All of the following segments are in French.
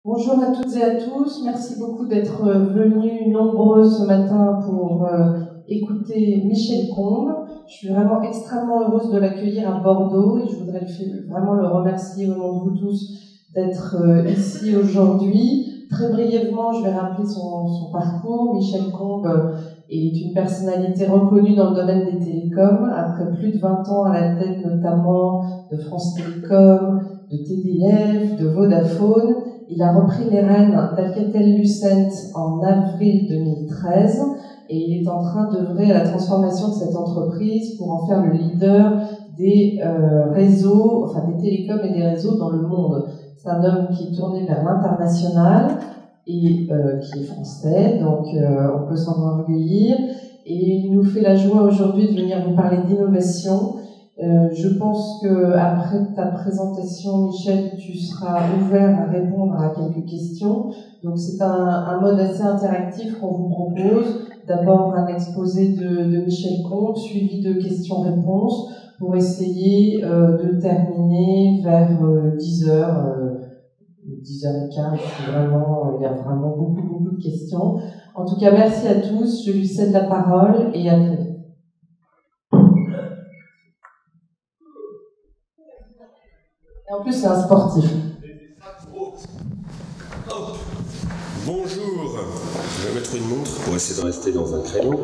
Bonjour à toutes et à tous, merci beaucoup d'être venus nombreux ce matin pour écouter Michel Combes. Je suis vraiment extrêmement heureuse de l'accueillir à Bordeaux et je voudrais vraiment le remercier au nom de vous tous d'être ici aujourd'hui. Très brièvement, je vais rappeler son parcours. Michel Combes est une personnalité reconnue dans le domaine des télécoms, après plus de 20 ans à la tête notamment de France Télécom, de TDF, de Vodafone. Il a repris les rênes d'Alcatel-Lucent en avril 2013 et il est en train d'œuvrer à la transformation de cette entreprise pour en faire le leader des réseaux, enfin des télécoms et des réseaux dans le monde. C'est un homme qui est tourné vers l'international et qui est français, donc on peut s'en enorgueillir. Et il nous fait la joie aujourd'hui de venir vous parler d'innovation. Je pense que après ta présentation, Michel, tu seras ouvert à répondre à quelques questions. Donc c'est un mode assez interactif qu'on vous propose. D'abord un exposé de Michel Combes, suivi de questions-réponses, pour essayer de terminer vers 10h, 10h15. Il y a vraiment beaucoup de questions. En tout cas, merci à tous. Je lui cède la parole et à très vite. Et en plus, c'est un sportif. Bonjour, je vais mettre une montre pour essayer de rester dans un créneau.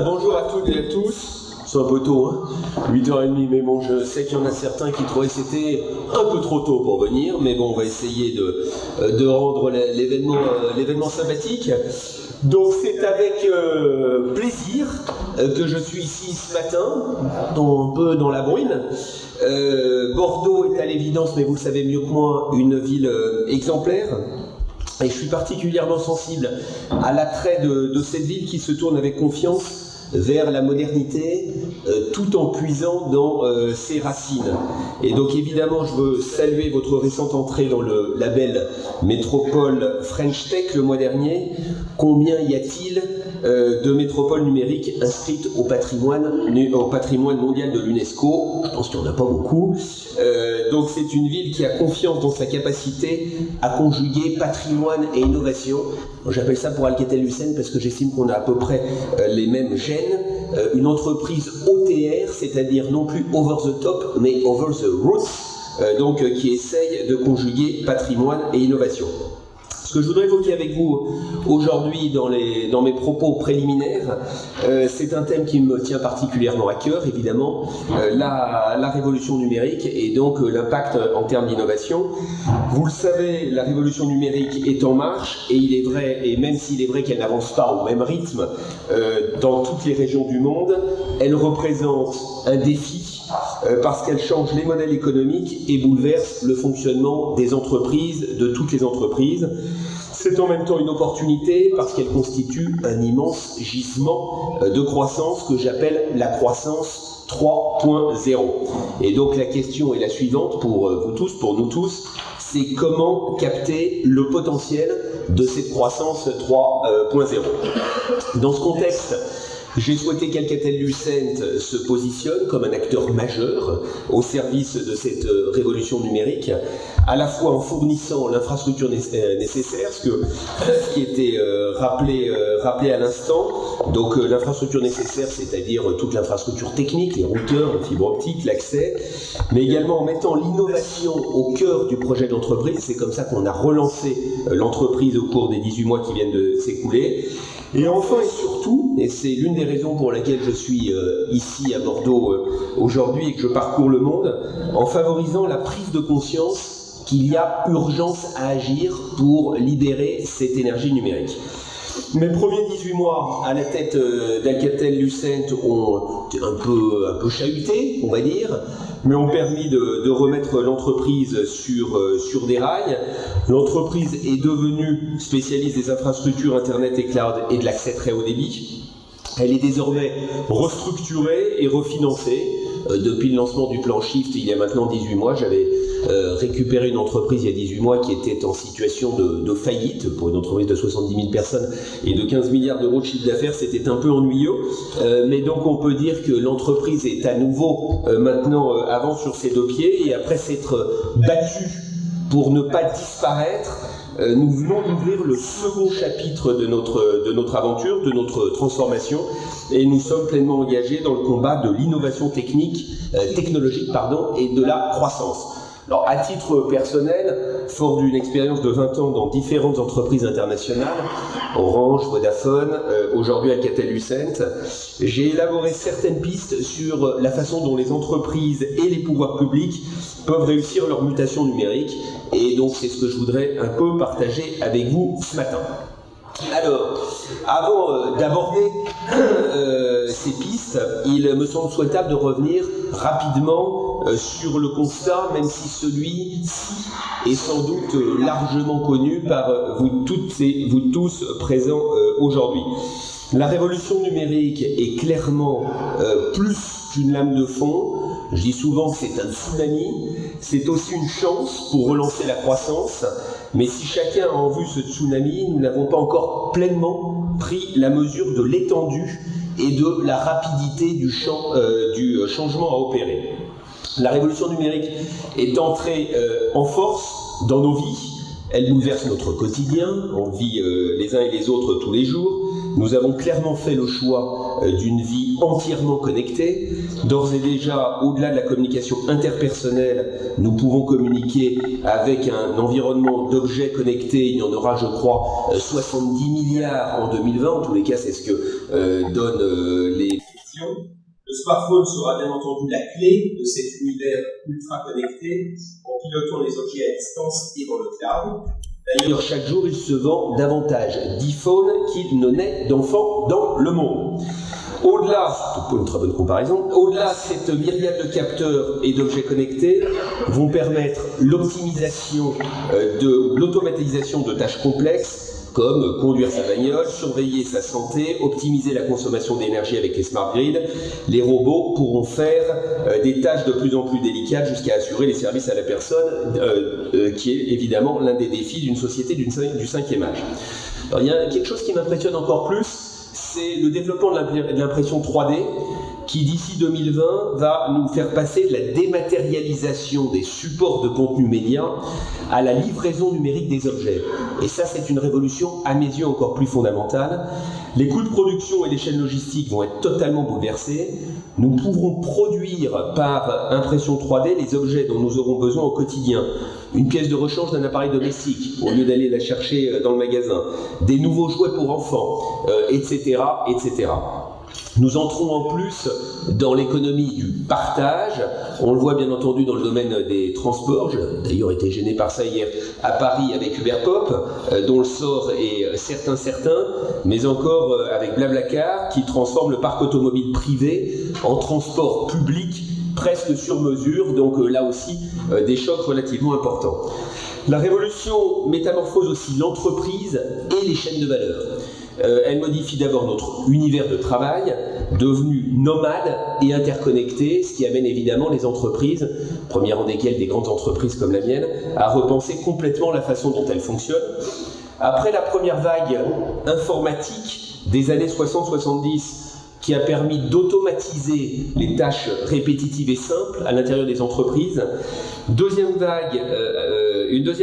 Bonjour à toutes et à tous. C'est un peu tôt, hein, 8h30, mais bon, je sais qu'il y en a certains qui trouvaient que c'était un peu trop tôt pour venir, mais bon, on va essayer de rendre l'événement sympathique. Donc c'est avec plaisir que je suis ici ce matin, un peu dans la bruine. Bordeaux est à l'évidence, mais vous le savez mieux que moi, une ville exemplaire. Et je suis particulièrement sensible à l'attrait de cette ville qui se tourne avec confiance vers la modernité, tout en puisant dans ses racines. Et donc évidemment, je veux saluer votre récente entrée dans le label Métropole French Tech le mois dernier. Combien y a-t-il de métropoles numériques inscrites au patrimoine mondial de l'UNESCO? Je pense qu'il n'y en a pas beaucoup. Donc c'est une ville qui a confiance dans sa capacité à conjuguer patrimoine et innovation. J'appelle ça pour Alcatel-Lucent parce que j'estime qu'on a à peu près les mêmes gènes. Une entreprise OTR, c'est-à-dire non plus over the top, mais over the roots, qui essaye de conjuguer patrimoine et innovation. Ce que je voudrais évoquer avec vous aujourd'hui dans mes propos préliminaires, c'est un thème qui me tient particulièrement à cœur, évidemment, la révolution numérique et donc l'impact en termes d'innovation. Vous le savez, la révolution numérique est en marche et il est vrai, et même s'il est vrai qu'elle n'avance pas au même rythme dans toutes les régions du monde, elle représente un défi parce qu'elle change les modèles économiques et bouleverse le fonctionnement des entreprises, de toutes les entreprises. C'est en même temps une opportunité parce qu'elle constitue un immense gisement de croissance que j'appelle la croissance 3.0. Et donc la question est la suivante pour vous tous, pour nous tous, c'est comment capter le potentiel de cette croissance 3.0. Dans ce contexte, j'ai souhaité qu'Alcatel-Lucent se positionne comme un acteur majeur au service de cette révolution numérique, à la fois en fournissant l'infrastructure nécessaire, ce qui était rappelé à l'instant. Donc l'infrastructure nécessaire, c'est-à-dire toute l'infrastructure technique, les routeurs, la fibre optique, l'accès, mais également en mettant l'innovation au cœur du projet d'entreprise. C'est comme ça qu'on a relancé l'entreprise au cours des 18 mois qui viennent de s'écouler. Et enfin et surtout, et c'est l'une des raisons pour laquelle je suis ici à Bordeaux aujourd'hui et que je parcours le monde, en favorisant la prise de conscience qu'il y a urgence à agir pour libérer cette énergie numérique. Mes premiers 18 mois à la tête d'Alcatel-Lucent ont un peu chahuté, on va dire, mais ont permis de remettre l'entreprise sur des rails. L'entreprise est devenue spécialiste des infrastructures Internet et Cloud et de l'accès très haut débit. Elle est désormais restructurée et refinancée. Depuis le lancement du plan Shift, il y a maintenant 18 mois, j'avais récupéré une entreprise il y a 18 mois qui était en situation de faillite pour une entreprise de 70 000 personnes et de 15 milliards d'euros de chiffre d'affaires. C'était un peu ennuyeux, mais donc on peut dire que l'entreprise est à nouveau maintenant avance sur ses deux pieds et après s'être battue pour ne pas disparaître, nous venons d'ouvrir le second chapitre de notre aventure, de notre transformation, et nous sommes pleinement engagés dans le combat de l'innovation technologique, et de la croissance. Alors, à titre personnel, fort d'une expérience de 20 ans dans différentes entreprises internationales, Orange, Vodafone, aujourd'hui Alcatel-Lucent, j'ai élaboré certaines pistes sur la façon dont les entreprises et les pouvoirs publics peuvent réussir leur mutation numérique. Et donc, c'est ce que je voudrais un peu partager avec vous ce matin. Alors, avant d'aborder ces pistes, il me semble souhaitable de revenir rapidement sur le constat, même si celui-ci est sans doute largement connu par vous toutes et vous tous présents aujourd'hui. La révolution numérique est clairement plus qu'une lame de fond. Je dis souvent que c'est un tsunami, c'est aussi une chance pour relancer la croissance, mais si chacun a en vue ce tsunami, nous n'avons pas encore pleinement pris la mesure de l'étendue et de la rapidité du changement à opérer. La révolution numérique est entrée en force dans nos vies, elle bouleverse notre quotidien, on vit les uns et les autres tous les jours. Nous avons clairement fait le choix d'une vie entièrement connectée. D'ores et déjà, au-delà de la communication interpersonnelle, nous pouvons communiquer avec un environnement d'objets connectés. Il y en aura, je crois, 70 milliards en 2020. En tous les cas, c'est ce que donnent les prévisions. Le smartphone sera bien entendu la clé de cet univers ultra connecté en pilotant les objets à distance et dans le cloud. D'ailleurs, chaque jour, il se vend davantage d'iPhone qu'il ne naît d'enfants dans le monde. Au-delà, c'est une très bonne comparaison, au-delà, cette myriade de capteurs et d'objets connectés vont permettre l'optimisation l'automatisation de tâches complexes, comme conduire sa bagnole, surveiller sa santé, optimiser la consommation d'énergie avec les smart grids. Les robots pourront faire des tâches de plus en plus délicates jusqu'à assurer les services à la personne, qui est évidemment l'un des défis d'une société du 5e âge. Alors, il y a quelque chose qui m'impressionne encore plus, c'est le développement de l'impression 3D, qui d'ici 2020 va nous faire passer de la dématérialisation des supports de contenu média à la livraison numérique des objets. Et ça, c'est une révolution à mes yeux encore plus fondamentale. Les coûts de production et les chaînes logistiques vont être totalement bouleversés. Nous pourrons produire par impression 3D les objets dont nous aurons besoin au quotidien. Une pièce de rechange d'un appareil domestique, au lieu d'aller la chercher dans le magasin. Des nouveaux jouets pour enfants, etc., etc. Nous entrons en plus dans l'économie du partage. On le voit bien entendu dans le domaine des transports. J'ai d'ailleurs été gêné par ça hier à Paris avec Uberpop, dont le sort est certain, mais encore avec Blablacar, qui transforme le parc automobile privé en transport public presque sur mesure. Donc là aussi, des chocs relativement importants. La révolution métamorphose aussi l'entreprise et les chaînes de valeur. Elle modifie d'abord notre univers de travail, devenu nomade et interconnecté, ce qui amène évidemment les entreprises, première rang desquelles des grandes entreprises comme la mienne, à repenser complètement la façon dont elles fonctionnent. Après la première vague informatique des années 60-70, qui a permis d'automatiser les tâches répétitives et simples à l'intérieur des entreprises, une deuxième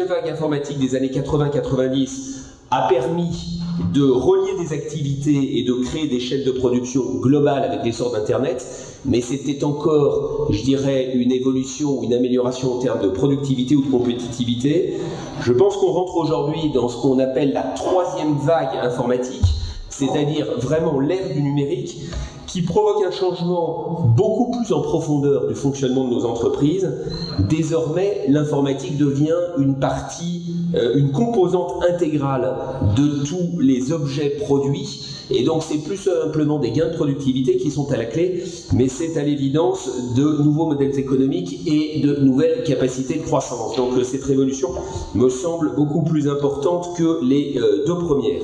vague informatique des années 80-90 a permis de relier des activités et de créer des chaînes de production globales avec l'essor d'Internet, mais c'était encore, je dirais, une évolution ou une amélioration en termes de productivité ou de compétitivité. Je pense qu'on rentre aujourd'hui dans ce qu'on appelle la troisième vague informatique, c'est-à-dire vraiment l'ère du numérique, qui provoque un changement beaucoup plus en profondeur du fonctionnement de nos entreprises. Désormais, l'informatique devient une composante intégrale de tous les objets produits, et donc c'est plus simplement des gains de productivité qui sont à la clé, mais c'est à l'évidence de nouveaux modèles économiques et de nouvelles capacités de croissance. Donc cette révolution me semble beaucoup plus importante que les deux premières.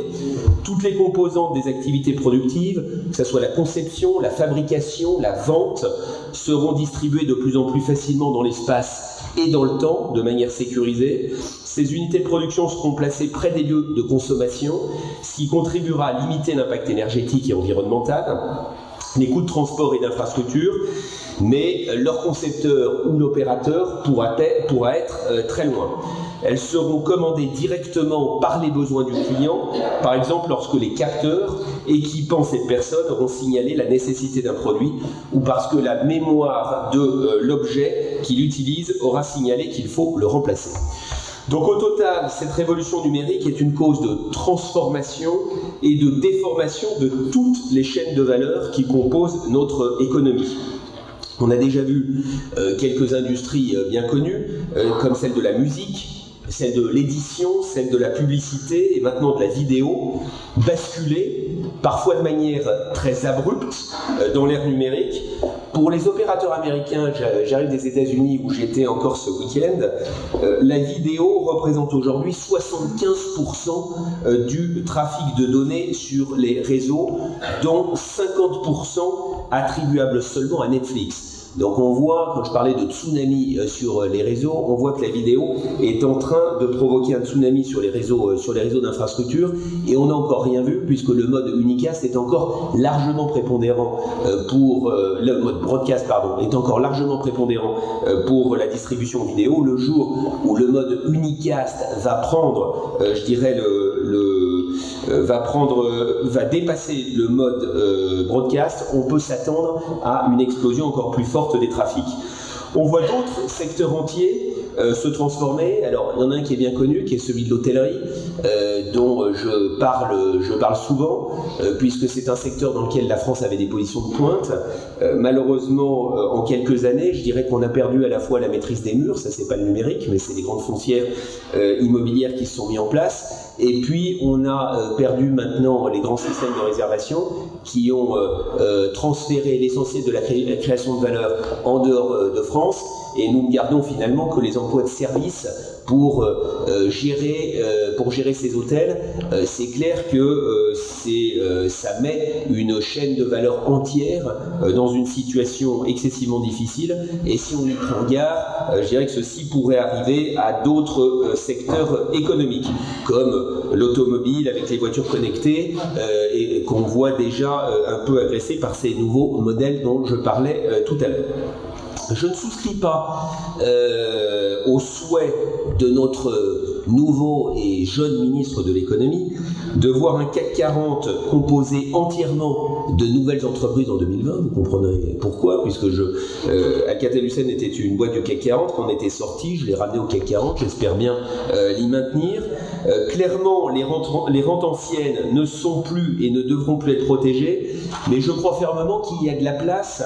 Toutes les composantes des activités productives, que ce soit la conception, la fabrication, la vente, seront distribuées de plus en plus facilement dans l'espace et dans le temps, de manière sécurisée. Ces unités de production seront placées près des lieux de consommation, ce qui contribuera à limiter l'impact énergétique et environnemental, les coûts de transport et d'infrastructure, mais leur concepteur ou l'opérateur pourra être très loin. elles seront commandées directement par les besoins du client, par exemple lorsque les capteurs équipant cette personne auront signalé la nécessité d'un produit ou parce que la mémoire de l'objet qu'il utilise aura signalé qu'il faut le remplacer. Donc au total, cette révolution numérique est une cause de transformation et de déformation de toutes les chaînes de valeur qui composent notre économie. On a déjà vu quelques industries bien connues, comme celle de la musique, celle de l'édition, celle de la publicité et maintenant de la vidéo, basculer, parfois de manière très abrupte, dans l'ère numérique. Pour les opérateurs américains, j'arrive des États-Unis où j'étais encore ce week-end, la vidéo représente aujourd'hui 75% du trafic de données sur les réseaux, dont 50% attribuables seulement à Netflix. Donc on voit, quand je parlais de tsunami sur les réseaux, on voit que la vidéo est en train de provoquer un tsunami sur les réseaux d'infrastructure et on n'a encore rien vu puisque le mode unicast est encore largement prépondérant le mode broadcast est encore largement prépondérant pour la distribution vidéo. Le jour où le mode unicast va prendre, je dirais va dépasser le mode broadcast, on peut s'attendre à une explosion encore plus forte des trafics. On voit d'autres secteurs entiers se transformer. Alors, il y en a un qui est bien connu, qui est celui de l'hôtellerie, dont je parle souvent, puisque c'est un secteur dans lequel la France avait des positions de pointe. Malheureusement, en quelques années, je dirais qu'on a perdu à la fois la maîtrise des murs, ça c'est pas le numérique, mais c'est les grandes foncières immobilières qui se sont mis en place. Et puis, on a perdu maintenant les grands systèmes de réservation qui ont transféré l'essentiel de la création de valeur en dehors de France. Et nous ne gardons finalement que les emplois de service pour gérer ces hôtels. C'est clair que ça met une chaîne de valeur entière dans une situation excessivement difficile. Et si on y prend garde, je dirais que ceci pourrait arriver à d'autres secteurs économiques, comme l'automobile avec les voitures connectées, et qu'on voit déjà un peu agressé par ces nouveaux modèles dont je parlais tout à l'heure. Je ne souscris pas au souhait de notre nouveau et jeune ministre de l'économie de voir un CAC 40 composé entièrement de nouvelles entreprises en 2020. Vous comprendrez pourquoi, puisque Alcatel-Lucent était une boîte du CAC 40, quand on était sorti, je l'ai ramené au CAC 40, j'espère bien l'y maintenir. Clairement, les rentes anciennes ne sont plus et ne devront plus être protégées, mais je crois fermement qu'il y a de la place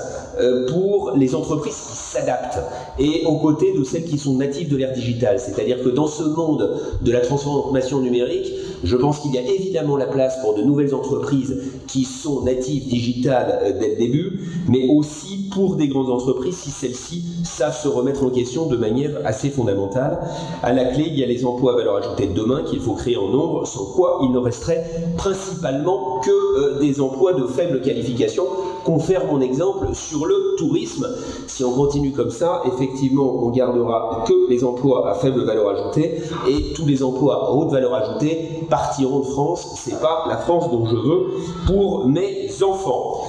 pour les entreprises qui s'adaptent et aux côtés de celles qui sont natives de l'ère digitale. C'est-à-dire que dans ce monde de la transformation numérique, je pense qu'il y a évidemment la place pour de nouvelles entreprises qui sont natives digitales dès le début, mais aussi pour des grandes entreprises si celles-ci savent se remettre en question de manière assez fondamentale. À la clé, il y a les emplois à valeur ajoutée de demain qu'il faut créer en nombre, sans quoi il ne resterait principalement que des emplois de faible qualification. Confère mon exemple sur le tourisme. Si on continue comme ça, effectivement, on gardera que les emplois à faible valeur ajoutée et tous les emplois à haute valeur ajoutée partiront de France. C'est pas la France dont je veux pour mes enfants.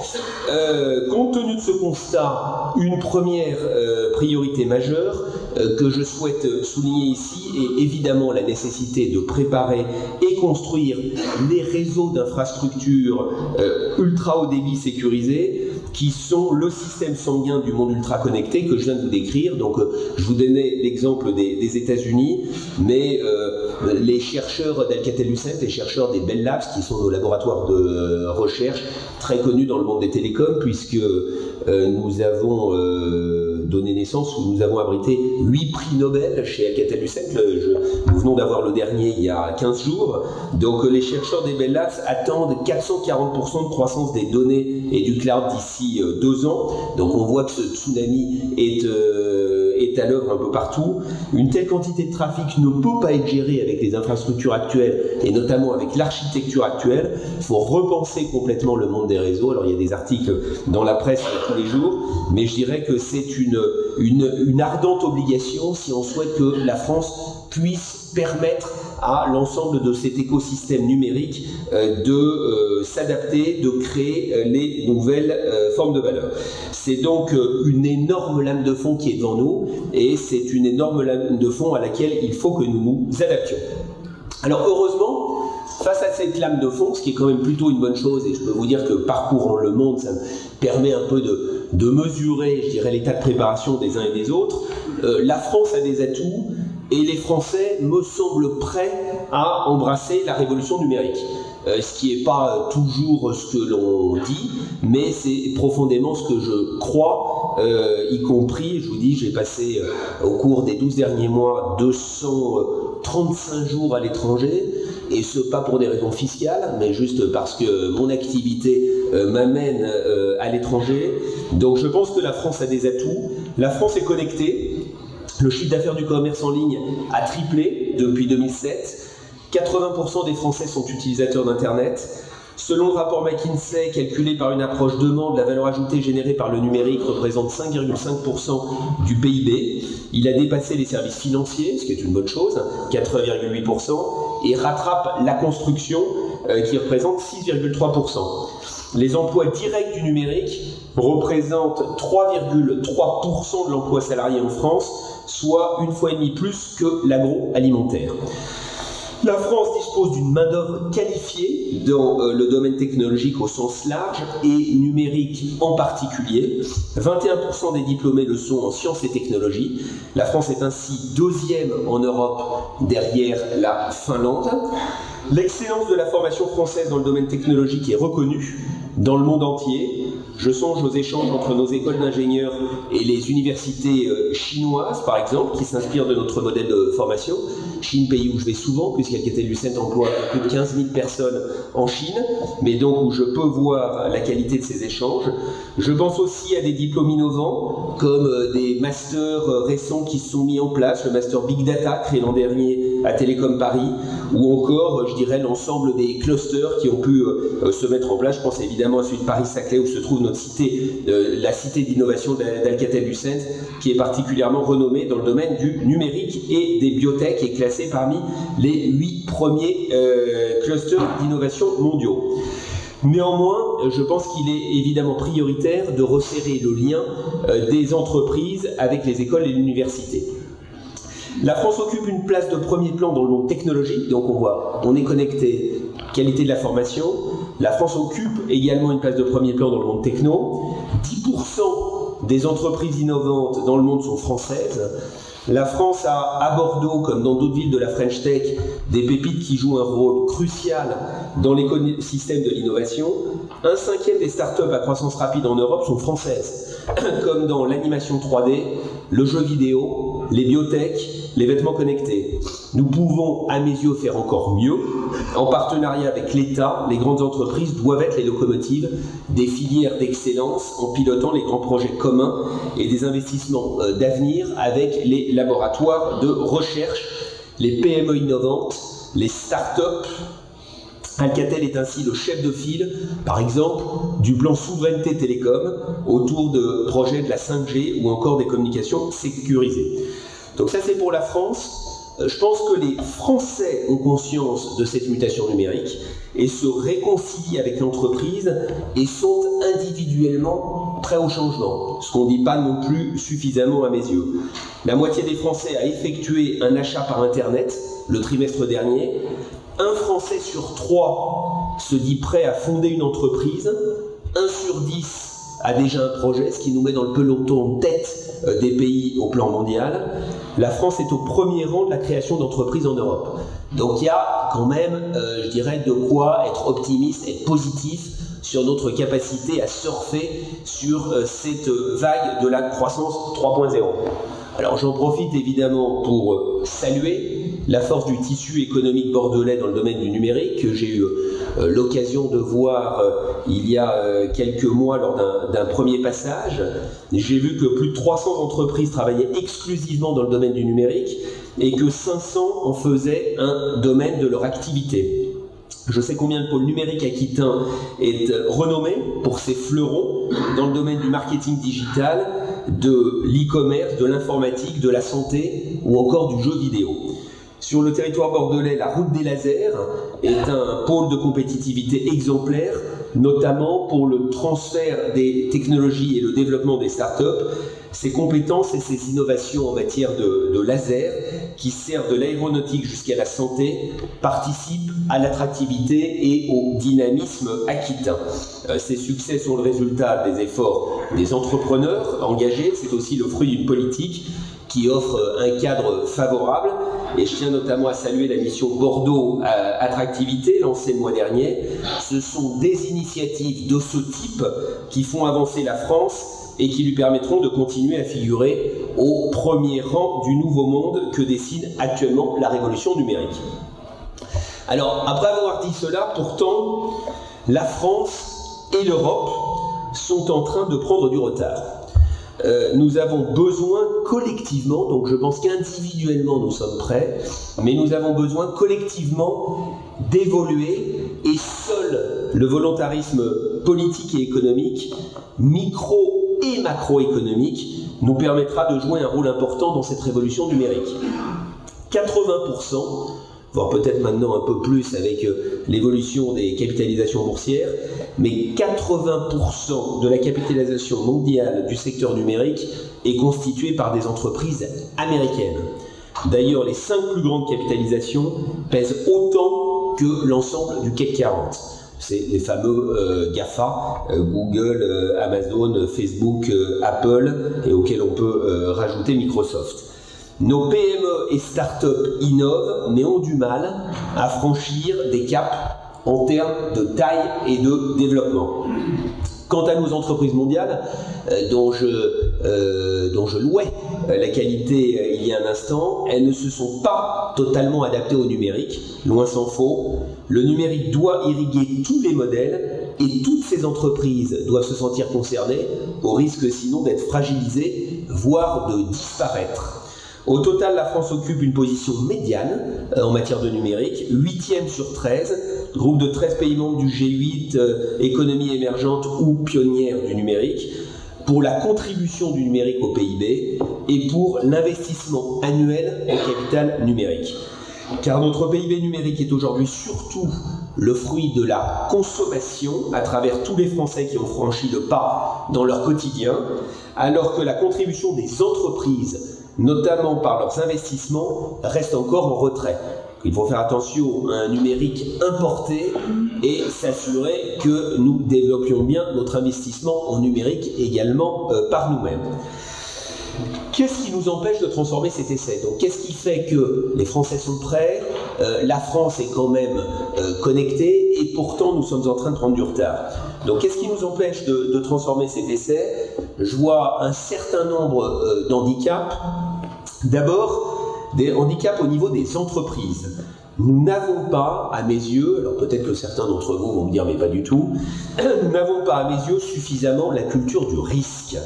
Compte tenu de ce constat, une première priorité majeure que je souhaite souligner ici est évidemment la nécessité de préparer et construire les réseaux d'infrastructures ultra haut débit sécurisés qui sont le système sanguin du monde ultra connecté que je viens de vous décrire. Donc je vous donnais l'exemple des États-Unis, mais les chercheurs d'Alcatel-Lucent, les chercheurs des Bell Labs, qui sont nos laboratoires de recherche très connus dans le monde des télécoms, puisque nous avons donné naissance, où nous avons abrité 8 prix Nobel chez Alcatel-Lucent. Nous venons d'avoir le dernier il y a 15 jours. Donc les chercheurs des Bell Labs attendent 440% de croissance des données et du cloud d'ici 2 ans. Donc on voit que ce tsunami est à l'œuvre un peu partout. Une telle quantité de trafic ne peut pas être gérée avec les infrastructures actuelles et notamment avec l'architecture actuelle. Il faut repenser complètement le monde des réseaux. Alors il y a des articles dans la presse tous les jours, mais je dirais que c'est une ardente obligation si on souhaite que la France puisse permettre à l'ensemble de cet écosystème numérique de s'adapter, de créer les nouvelles formes de valeur. C'est donc une énorme lame de fond qui est devant nous, et c'est une énorme lame de fond à laquelle il faut que nous nous adaptions. Alors heureusement, face à cette lame de fond, ce qui est quand même plutôt une bonne chose, et je peux vous dire que parcourant le monde, ça me permet un peu de mesurer, je dirais, l'état de préparation des uns et des autres, la France a des atouts, et les Français me semblent prêts à embrasser la révolution numérique. Ce qui n'est pas toujours ce que l'on dit, mais c'est profondément ce que je crois, y compris, je vous dis, j'ai passé au cours des 12 derniers mois 235 jours à l'étranger, et ce pas pour des raisons fiscales, mais juste parce que mon activité m'amène à l'étranger. Donc je pense que la France a des atouts, la France est connectée, le chiffre d'affaires du commerce en ligne a triplé depuis 2007, 80% des Français sont utilisateurs d'Internet. Selon le rapport McKinsey, calculé par une approche demande, la valeur ajoutée générée par le numérique représente 5,5% du PIB. Il a dépassé les services financiers, ce qui est une bonne chose, 4,8%, et rattrape la construction, qui représente 6,3%. Les emplois directs du numérique représentent 3,3% de l'emploi salarié en France, soit 1,5 fois plus que l'agroalimentaire. La France dispose d'une main-d'œuvre qualifiée dans le domaine technologique au sens large et numérique en particulier. 21% des diplômés le sont en sciences et technologies. La France est ainsi deuxième en Europe derrière la Finlande. L'excellence de la formation française dans le domaine technologique est reconnue dans le monde entier. Je songe aux échanges entre nos écoles d'ingénieurs et les universités chinoises, par exemple, qui s'inspirent de notre modèle de formation. Chine, pays où je vais souvent, puisqu'Alcatel-Lucent emploie plus de 15 000 personnes en Chine, mais donc où je peux voir la qualité de ces échanges. Je pense aussi à des diplômes innovants, comme des masters récents qui se sont mis en place, le master Big Data, créé l'an dernier à Télécom Paris, ou encore, je dirais, l'ensemble des clusters qui ont pu se mettre en place. Je pense évidemment à celui de Paris-Saclay, où se trouve notre cité, la cité d'innovation d'Alcatel-Lucent, qui est particulièrement renommée dans le domaine du numérique et des biotech, et classée parmi les 8 premiers clusters d'innovation mondiaux. Néanmoins, je pense qu'il est évidemment prioritaire de resserrer le lien des entreprises avec les écoles et l'université. La France occupe une place de premier plan dans le monde technologique, donc on voit, on est connecté, qualité de la formation. La France occupe également une place de premier plan dans le monde techno. 10% des entreprises innovantes dans le monde sont françaises. La France a, à Bordeaux, comme dans d'autres villes de la French Tech, des pépites qui jouent un rôle crucial dans l'écosystème de l'innovation. 1/5 des startups à croissance rapide en Europe sont françaises, comme dans l'animation 3D, le jeu vidéo, les biotech, les vêtements connectés. Nous pouvons, à mes yeux, faire encore mieux. En partenariat avec l'État, les grandes entreprises doivent être les locomotives des filières d'excellence en pilotant les grands projets communs et des investissements d'avenir avec les laboratoires de recherche, les PME innovantes, les start-up. Alcatel est ainsi le chef de file, par exemple, du plan souveraineté télécom autour de projets de la 5G ou encore des communications sécurisées. Donc ça, c'est pour la France. Je pense que les Français ont conscience de cette mutation numérique et se réconcilient avec l'entreprise et sont individuellement prêts au changement, ce qu'on ne dit pas non plus suffisamment à mes yeux. La moitié des Français a effectué un achat par Internet le trimestre dernier. Un Français sur 3 se dit prêt à fonder une entreprise. 1 sur 10 a déjà un projet, ce qui nous met dans le peloton de tête des pays au plan mondial. La France est au premier rang de la création d'entreprises en Europe. Donc il y a quand même, je dirais, de quoi être optimiste, être positif sur notre capacité à surfer sur cette vague de la croissance 3.0. Alors j'en profite évidemment pour saluer la force du tissu économique bordelais dans le domaine du numérique, que j'ai eu l'occasion de voir il y a quelques mois lors d'un premier passage. J'ai vu que plus de 300 entreprises travaillaient exclusivement dans le domaine du numérique et que 500 en faisaient un domaine de leur activité. Je sais combien le pôle numérique aquitain est renommé pour ses fleurons dans le domaine du marketing digital de l'e-commerce, de l'informatique, de la santé ou encore du jeu vidéo. Sur le territoire bordelais, la route des lasers est un pôle de compétitivité exemplaire, notamment pour le transfert des technologies et le développement des startups. Ces compétences et ces innovations en matière de laser, qui servent de l'aéronautique jusqu'à la santé, participent à l'attractivité et au dynamisme aquitain. Ces succès sont le résultat des efforts des entrepreneurs engagés, c'est aussi le fruit d'une politique qui offre un cadre favorable. Et je tiens notamment à saluer la mission Bordeaux Attractivité, lancée le mois dernier. Ce sont des initiatives de ce type qui font avancer la France et qui lui permettront de continuer à figurer au premier rang du nouveau monde que dessine actuellement la révolution numérique. Alors, après avoir dit cela, pourtant, la France et l'Europe sont en train de prendre du retard. Nous avons besoin collectivement, donc je pense qu'individuellement nous sommes prêts, mais nous avons besoin collectivement d'évoluer, et seul le volontarisme politique et économique, micro et macroéconomique, nous permettra de jouer un rôle important dans cette révolution numérique. 80%, voire peut-être maintenant un peu plus avec l'évolution des capitalisations boursières, mais 80% de la capitalisation mondiale du secteur numérique est constituée par des entreprises américaines. D'ailleurs, les 5 plus grandes capitalisations pèsent autant que l'ensemble du CAC 40. C'est les fameux GAFA, Google, Amazon, Facebook, Apple, et auxquels on peut rajouter Microsoft. Nos PME et start-up innovent, mais ont du mal à franchir des caps en termes de taille et de développement. Quant à nos entreprises mondiales, dont je louais la qualité il y a un instant, elles ne se sont pas totalement adaptées au numérique, loin s'en faut. Le numérique doit irriguer tous les modèles et toutes ces entreprises doivent se sentir concernées, au risque sinon d'être fragilisées, voire de disparaître. Au total, la France occupe une position médiane en matière de numérique, 8e sur 13, groupe de 13 pays membres du G8, économie émergente ou pionnière du numérique, pour la contribution du numérique au PIB et pour l'investissement annuel en capital numérique. Car notre PIB numérique est aujourd'hui surtout le fruit de la consommation à travers tous les Français qui ont franchi le pas dans leur quotidien, alors que la contribution des entreprises, notamment par leurs investissements, reste encore en retrait. Il faut faire attention à un numérique importé et s'assurer que nous développions bien notre investissement en numérique également par nous-mêmes. Qu'est-ce qui nous empêche de transformer cet essai? Donc, qu'est-ce qui fait que les Français sont prêts, la France est quand même connectée, et pourtant nous sommes en train de prendre du retard? Donc, qu'est-ce qui nous empêche de transformer cet essai? Je vois un certain nombre d'handicaps. D'abord, des handicaps au niveau des entreprises. Nous n'avons pas, à mes yeux, alors peut-être que certains d'entre vous vont me dire mais pas du tout, nous n'avons pas à mes yeux suffisamment la culture du risque.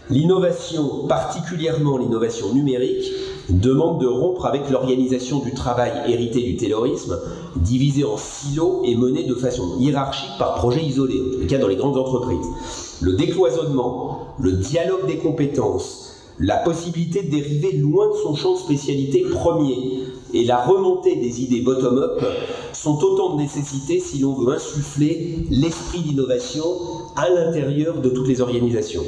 L'innovation, particulièrement l'innovation numérique, demande de rompre avec l'organisation du travail héritée du taylorisme, divisée en silos et menée de façon hiérarchique par projet isolé, le cas dans les grandes entreprises. Le décloisonnement, le dialogue des compétences, la possibilité de dériver loin de son champ de spécialité premier et la remontée des idées bottom-up sont autant de nécessités si l'on veut insuffler l'esprit d'innovation à l'intérieur de toutes les organisations.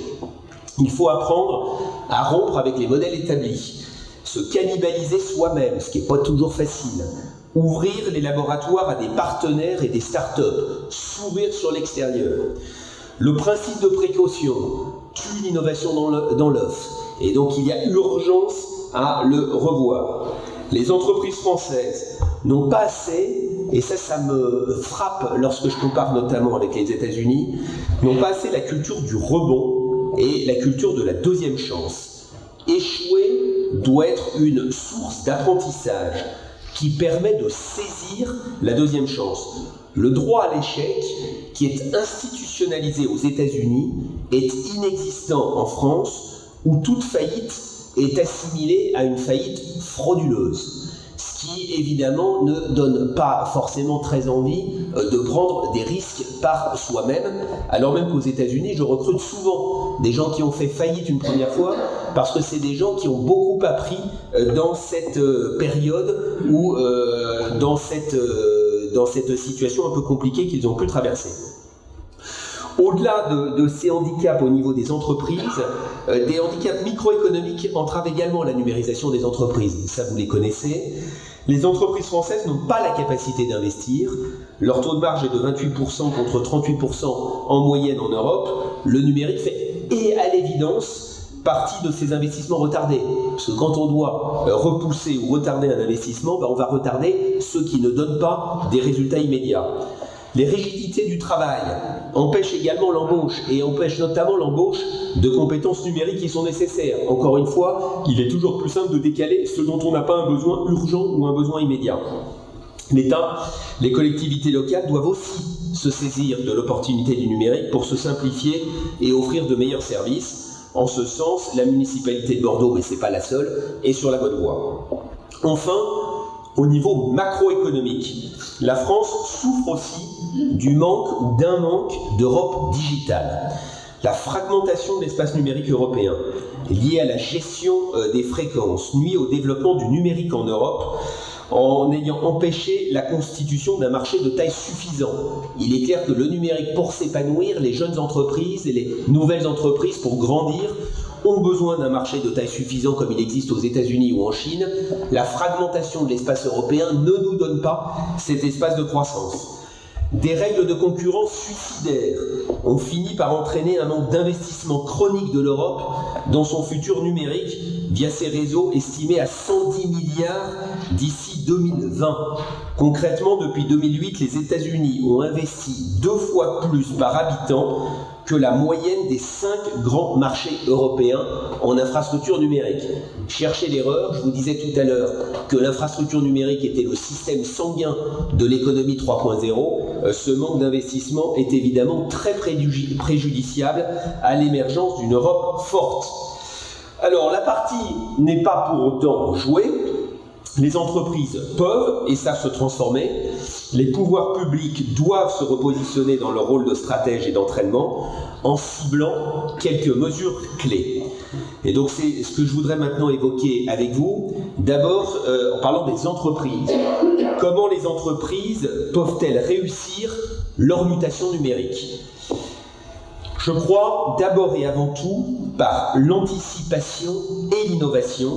Il faut apprendre à rompre avec les modèles établis, se cannibaliser soi-même, ce qui n'est pas toujours facile, ouvrir les laboratoires à des partenaires et des startups, s'ouvrir sur l'extérieur. Le principe de précaution tue l'innovation dans l'œuf, et donc il y a urgence à le revoir. Les entreprises françaises n'ont pas assez, et ça me frappe lorsque je compare notamment avec les États-Unis, n'ont pas assez la culture du rebond et la culture de la deuxième chance. Échouer doit être une source d'apprentissage qui permet de saisir la deuxième chance. Le droit à l'échec, qui est institutionnalisé aux États-Unis, est inexistant en France, où toute faillite est assimilée à une faillite frauduleuse. Ce qui évidemment ne donne pas forcément très envie de prendre des risques par soi-même, alors même qu'aux États-Unis, je recrute souvent des gens qui ont fait faillite une première fois, parce que c'est des gens qui ont beaucoup appris dans cette période ou dans cette situation un peu compliquée qu'ils ont pu traverser. Au-delà de ces handicaps au niveau des entreprises, des handicaps microéconomiques entravent également la numérisation des entreprises. Ça, vous les connaissez. Les entreprises françaises n'ont pas la capacité d'investir. Leur taux de marge est de 28% contre 38% en moyenne en Europe. Le numérique fait, et à l'évidence, partie de ces investissements retardés. Parce que quand on doit repousser ou retarder un investissement, on va retarder ceux qui ne donnent pas des résultats immédiats. Les rigidités du travail empêchent également l'embauche, et empêchent notamment l'embauche de compétences numériques qui sont nécessaires. Encore une fois, il est toujours plus simple de décaler ce dont on n'a pas un besoin urgent ou un besoin immédiat. L'État, les collectivités locales doivent aussi se saisir de l'opportunité du numérique pour se simplifier et offrir de meilleurs services. En ce sens, la municipalité de Bordeaux, mais ce n'est pas la seule, est sur la bonne voie. Enfin, au niveau macroéconomique, la France souffre aussi du manque ou d'un manque d'Europe digitale. La fragmentation de l'espace numérique européen, liée à la gestion des fréquences, nuit au développement du numérique en Europe, en ayant empêché la constitution d'un marché de taille suffisant. Il est clair que le numérique, pour s'épanouir, les jeunes entreprises et les nouvelles entreprises, pour grandir, ont besoin d'un marché de taille suffisant comme il existe aux États-Unis ou en Chine. La fragmentation de l'espace européen ne nous donne pas cet espace de croissance. Des règles de concurrence suicidaires ont fini par entraîner un manque d'investissement chronique de l'Europe dans son futur numérique via ses réseaux estimés à 110 milliards d'ici 2020. Concrètement, depuis 2008, les États-Unis ont investi 2 fois plus par habitant que la moyenne des 5 grands marchés européens en infrastructure numérique. Cherchez l'erreur, je vous disais tout à l'heure que l'infrastructure numérique était le système sanguin de l'économie 3.0. Ce manque d'investissement est évidemment très préjudiciable à l'émergence d'une Europe forte. Alors, la partie n'est pas pour autant jouée. Les entreprises peuvent et savent se transformer. Les pouvoirs publics doivent se repositionner dans leur rôle de stratège et d'entraînement en ciblant quelques mesures clés. Et donc c'est ce que je voudrais maintenant évoquer avec vous. D'abord, en parlant des entreprises. Comment les entreprises peuvent-elles réussir leur mutation numérique ? Je crois d'abord et avant tout par l'anticipation et l'innovation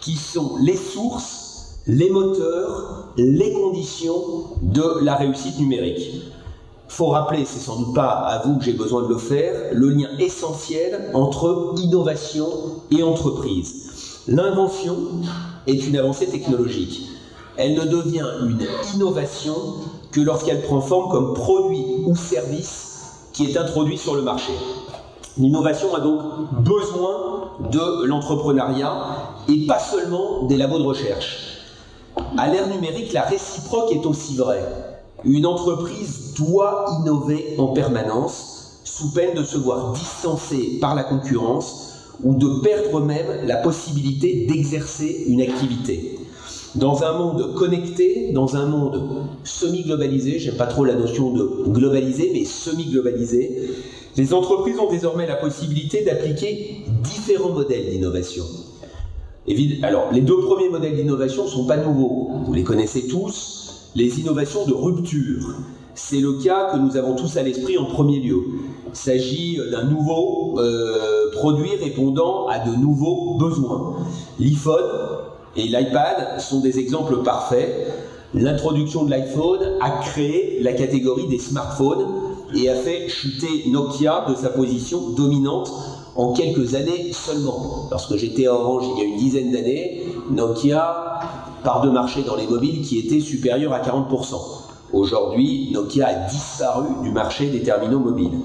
qui sont les sources, les moteurs, les conditions de la réussite numérique. Il faut rappeler, c'est sans doute pas à vous que j'ai besoin de le faire, le lien essentiel entre innovation et entreprise. L'invention est une avancée technologique. Elle ne devient une innovation que lorsqu'elle prend forme comme produit ou service qui est introduit sur le marché. L'innovation a donc besoin de l'entrepreneuriat et pas seulement des labos de recherche. À l'ère numérique, la réciproque est aussi vraie. Une entreprise doit innover en permanence, sous peine de se voir distancée par la concurrence ou de perdre même la possibilité d'exercer une activité. Dans un monde connecté, dans un monde semi-globalisé, j'aime pas trop la notion de globalisé, mais semi-globalisé, les entreprises ont désormais la possibilité d'appliquer différents modèles d'innovation. Alors, les 2 premiers modèles d'innovation ne sont pas nouveaux, vous les connaissez tous, les innovations de rupture. C'est le cas que nous avons tous à l'esprit en premier lieu. Il s'agit d'un nouveau produit répondant à de nouveaux besoins. L'iPhone et l'iPad sont des exemples parfaits. L'introduction de l'iPhone a créé la catégorie des smartphones et a fait chuter Nokia de sa position dominante en quelques années seulement. Lorsque j'étais à Orange il y a une dizaine d'années, Nokia part de marché dans les mobiles qui était supérieur à 40%. Aujourd'hui, Nokia a disparu du marché des terminaux mobiles.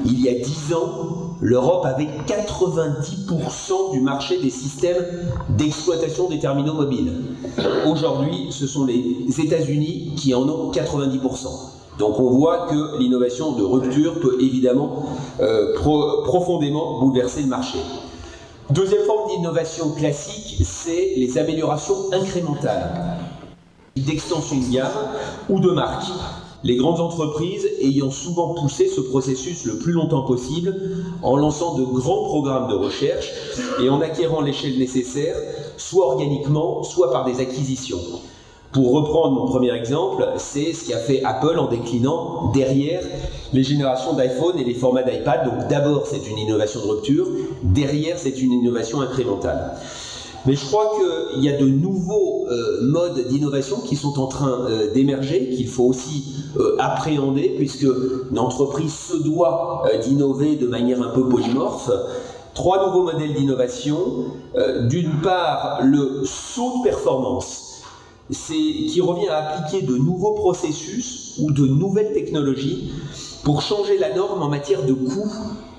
Il y a 10 ans, l'Europe avait 90% du marché des systèmes d'exploitation des terminaux mobiles. Aujourd'hui, ce sont les États-Unis qui en ont 90%. Donc on voit que l'innovation de rupture peut évidemment profondément bouleverser le marché. Deuxième forme d'innovation classique, c'est les améliorations incrémentales. d'extension de gamme ou de marque. Les grandes entreprises ayant souvent poussé ce processus le plus longtemps possible en lançant de grands programmes de recherche et en acquérant l'échelle nécessaire, soit organiquement, soit par des acquisitions. Pour reprendre mon premier exemple, c'est ce qu'a fait Apple en déclinant derrière les générations d'iPhone et les formats d'iPad. Donc d'abord, c'est une innovation de rupture, derrière, c'est une innovation incrémentale. Mais je crois qu'il y a de nouveaux modes d'innovation qui sont en train d'émerger, qu'il faut aussi appréhender, puisque l'entreprise se doit d'innover de manière un peu polymorphe. 3 nouveaux modèles d'innovation. D'une part, le saut de performance, qui revient à appliquer de nouveaux processus ou de nouvelles technologies pour changer la norme en matière de coût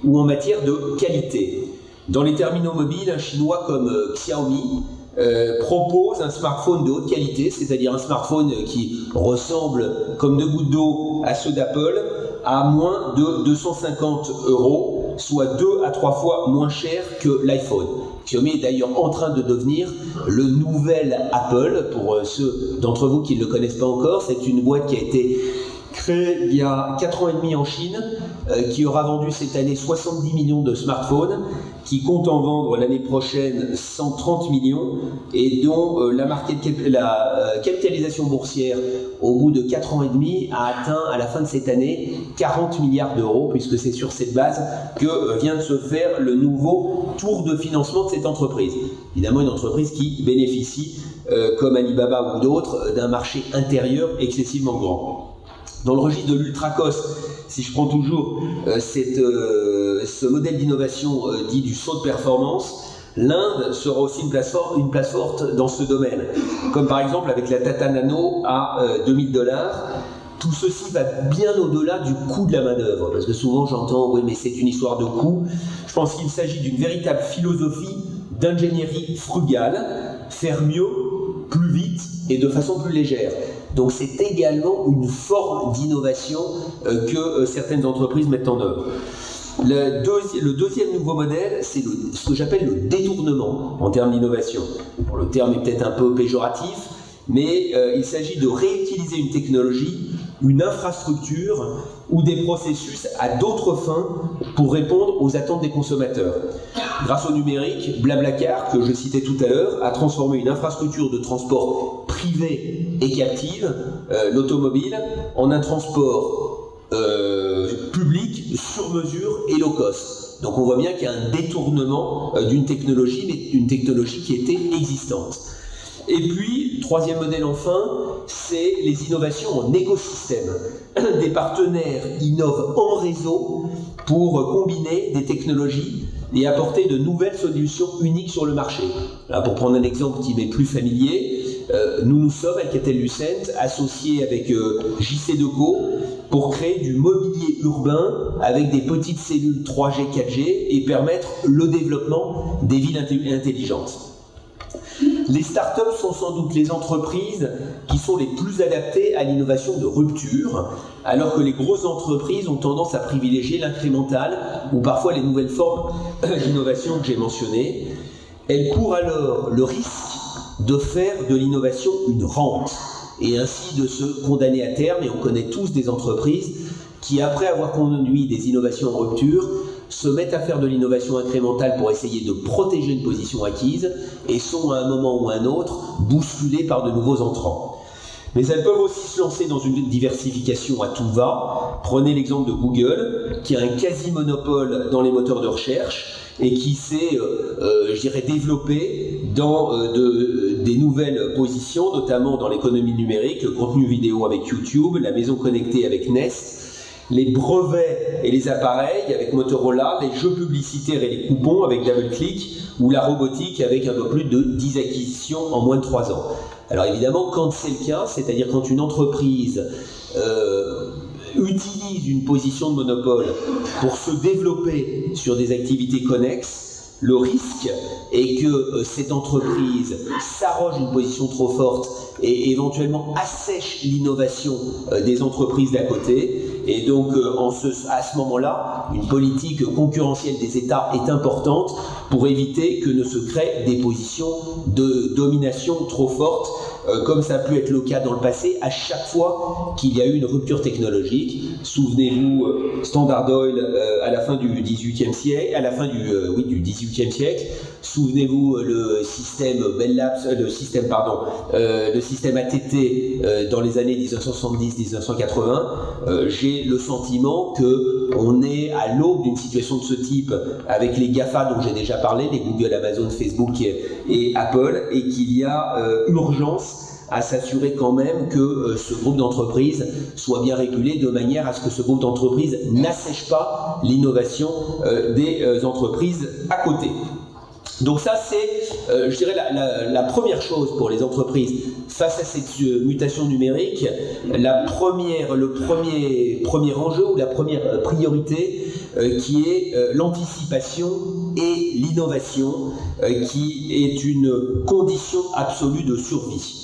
ou en matière de qualité. Dans les terminaux mobiles, un chinois comme Xiaomi propose un smartphone de haute qualité, c'est-à-dire un smartphone qui ressemble comme 2 gouttes d'eau à ceux d'Apple, à moins de 250 €, soit 2 à 3 fois moins cher que l'iPhone. Xiaomi est d'ailleurs en train de devenir le nouvel Apple. Pour ceux d'entre vous qui ne le connaissent pas encore, c'est une boîte qui a été créée il y a 4 ans et demi en Chine, qui aura vendu cette année 70 millions de smartphones, qui compte en vendre l'année prochaine 130 millions et dont la capitalisation boursière au bout de 4 ans et demi a atteint à la fin de cette année 40 milliards d'euros, puisque c'est sur cette base que vient de se faire le nouveau tour de financement de cette entreprise. Évidemment, une entreprise qui bénéficie, comme Alibaba ou d'autres, d'un marché intérieur excessivement grand. Dans le registre de l'ultra-cost, si je prends toujours ce modèle d'innovation dit du saut de performance, l'Inde sera aussi une place forte dans ce domaine. Comme par exemple avec la Tata Nano à 2000 $. Tout ceci va bien au-delà du coût de la main-d'œuvre, parce que souvent j'entends « oui, mais c'est une histoire de coût ». Je pense qu'il s'agit d'une véritable philosophie d'ingénierie frugale, faire mieux, plus vite et de façon plus légère. Donc c'est également une forme d'innovation que certaines entreprises mettent en œuvre. Le deuxième nouveau modèle, c'est ce que j'appelle le détournement en termes d'innovation. Bon, le terme est peut-être un peu péjoratif, mais il s'agit de réutiliser une technologie, une infrastructure ou des processus à d'autres fins pour répondre aux attentes des consommateurs. Grâce au numérique, Blablacar, que je citais tout à l'heure, a transformé une infrastructure de transport privé et captive, l'automobile, en un transport public sur mesure et low cost. Donc on voit bien qu'il y a un détournement d'une technologie, mais une technologie qui était existante. Et puis, troisième modèle enfin, c'est les innovations en écosystème. Des partenaires innovent en réseau pour combiner des technologies et apporter de nouvelles solutions uniques sur le marché. Là, pour prendre un exemple qui m'est plus familier, nous sommes, Alcatel-Lucent, associés avec JC Deco pour créer du mobilier urbain avec des petites cellules 3G, 4G et permettre le développement des villes intelligentes. Les startups sont sans doute les entreprises qui sont les plus adaptées à l'innovation de rupture, alors que les grosses entreprises ont tendance à privilégier l'incrémental ou parfois les nouvelles formes d'innovation que j'ai mentionnées. Elles courent alors le risque de faire de l'innovation une rente et ainsi de se condamner à terme. Et on connaît tous des entreprises qui, après avoir conduit des innovations en rupture, se mettent à faire de l'innovation incrémentale pour essayer de protéger une position acquise et sont à un moment ou à un autre bousculées par de nouveaux entrants. Mais elles peuvent aussi se lancer dans une diversification à tout va. Prenez l'exemple de Google, qui a un quasi-monopole dans les moteurs de recherche et qui s'est, je dirais, développé dans des nouvelles positions, notamment dans l'économie numérique, le contenu vidéo avec YouTube, la maison connectée avec Nest, les brevets et les appareils avec Motorola, les jeux publicitaires et les coupons avec DoubleClick, ou la robotique avec un peu plus de 10 acquisitions en moins de 3 ans. Alors évidemment, quand c'est le cas, c'est-à-dire quand une entreprise utilise une position de monopole pour se développer sur des activités connexes, le risque est que cette entreprise s'arroge une position trop forte et éventuellement assèche l'innovation des entreprises d'à côté. Et donc, à ce moment-là, une politique concurrentielle des États est importante pour éviter que ne se créent des positions de domination trop fortes, comme ça a pu être le cas dans le passé, à chaque fois qu'il y a eu une rupture technologique. Souvenez-vous, Standard Oil à la fin du XVIIIe siècle, à la fin du XVIIIe siècle. Souvenez-vous le système Bell Labs, le système ATT dans les années 1970-1980. J'ai le sentiment que on est à l'aube d'une situation de ce type avec les GAFA dont j'ai déjà parlé, les Google, Amazon, Facebook et Apple, et qu'il y a urgence à s'assurer quand même que ce groupe d'entreprises soit bien régulé de manière à ce que ce groupe d'entreprises n'assèche pas l'innovation des entreprises à côté. Donc ça, c'est, je dirais, la première chose pour les entreprises face à cette mutation numérique. Le premier enjeu ou la première priorité qui est l'anticipation et l'innovation, qui est une condition absolue de survie.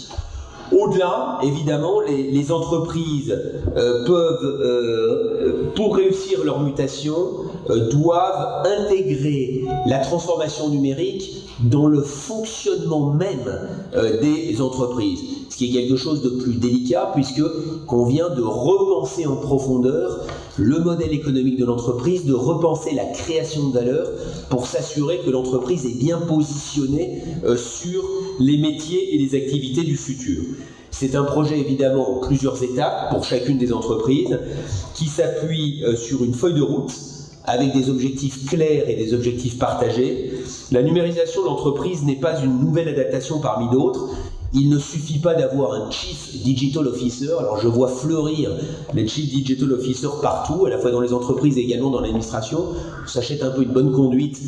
Au-delà, évidemment, les entreprises pour réussir leur mutation, doivent intégrer la transformation numérique dans le fonctionnement même des entreprises. Ce qui est quelque chose de plus délicat puisque qu'on vient de repenser en profondeur le modèle économique de l'entreprise, de repenser la création de valeur pour s'assurer que l'entreprise est bien positionnée sur les métiers et les activités du futur. C'est un projet évidemment en plusieurs étapes pour chacune des entreprises qui s'appuie sur une feuille de route avec des objectifs clairs et des objectifs partagés. La numérisation de l'entreprise n'est pas une nouvelle adaptation parmi d'autres. Il ne suffit pas d'avoir un Chief Digital Officer. Alors je vois fleurir les Chief Digital Officers partout, à la fois dans les entreprises et également dans l'administration. On s'achète un peu une bonne conduite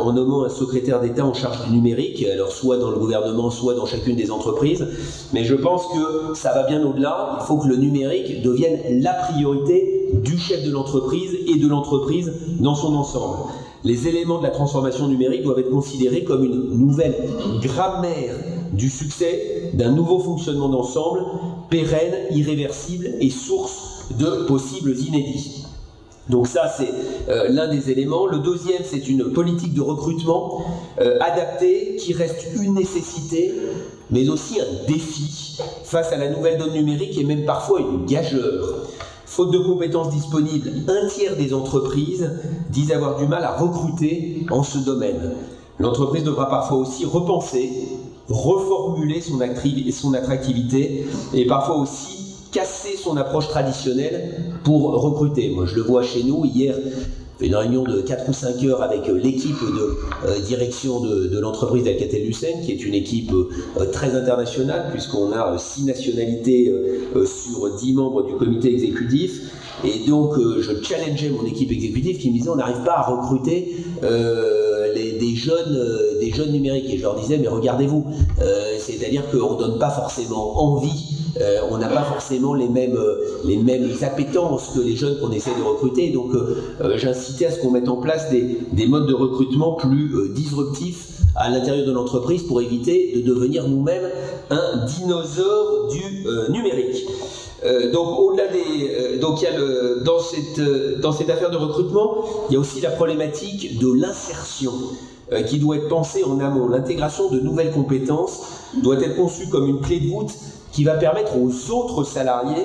en nommant un secrétaire d'État en charge du numérique, alors soit dans le gouvernement, soit dans chacune des entreprises. Mais je pense que ça va bien au-delà. Il faut que le numérique devienne la priorité du chef de l'entreprise et de l'entreprise dans son ensemble. Les éléments de la transformation numérique doivent être considérés comme une nouvelle grammaire du succès d'un nouveau fonctionnement d'ensemble, pérenne, irréversible et source de possibles inédits. Donc ça, c'est l'un des éléments. Le deuxième, c'est une politique de recrutement adaptée qui reste une nécessité, mais aussi un défi face à la nouvelle donne numérique et même parfois une gageure. Faute de compétences disponibles, un tiers des entreprises disent avoir du mal à recruter en ce domaine. L'entreprise devra parfois aussi repenser, reformuler son attractivité et parfois aussi casser son approche traditionnelle pour recruter. Moi, je le vois chez nous. Hier, j'ai fait une réunion de 4 ou 5 heures avec l'équipe de direction de l'entreprise d'Alcatel-Lucent, qui est une équipe très internationale, puisqu'on a 6 nationalités sur 10 membres du comité exécutif. Et donc, je challengeais mon équipe exécutive qui me disait on n'arrive pas à recruter des jeunes numériques. Et je leur disais mais regardez-vous, c'est-à-dire qu'on ne donne pas forcément envie. On n'a pas forcément les mêmes appétences que les jeunes qu'on essaie de recruter. Donc j'incitais à ce qu'on mette en place des modes de recrutement plus disruptifs à l'intérieur de l'entreprise pour éviter de devenir nous-mêmes un dinosaure du numérique. Donc au-delà donc il y a dans cette affaire de recrutement, il y a aussi la problématique de l'insertion qui doit être pensée en amont. L'intégration de nouvelles compétences doit être conçue comme une clé de voûte qui va permettre aux autres salariés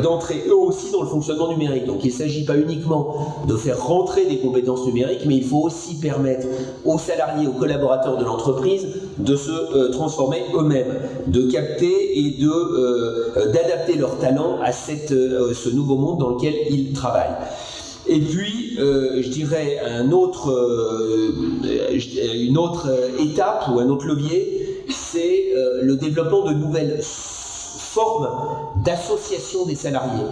d'entrer eux aussi dans le fonctionnement numérique. Donc il ne s'agit pas uniquement de faire rentrer des compétences numériques, mais il faut aussi permettre aux salariés, aux collaborateurs de l'entreprise de se transformer eux-mêmes, de capter et d'adapter leurs talents à ce nouveau monde dans lequel ils travaillent. Et puis, je dirais une autre étape ou un autre levier, c'est le développement de nouvelles forme d'association des salariés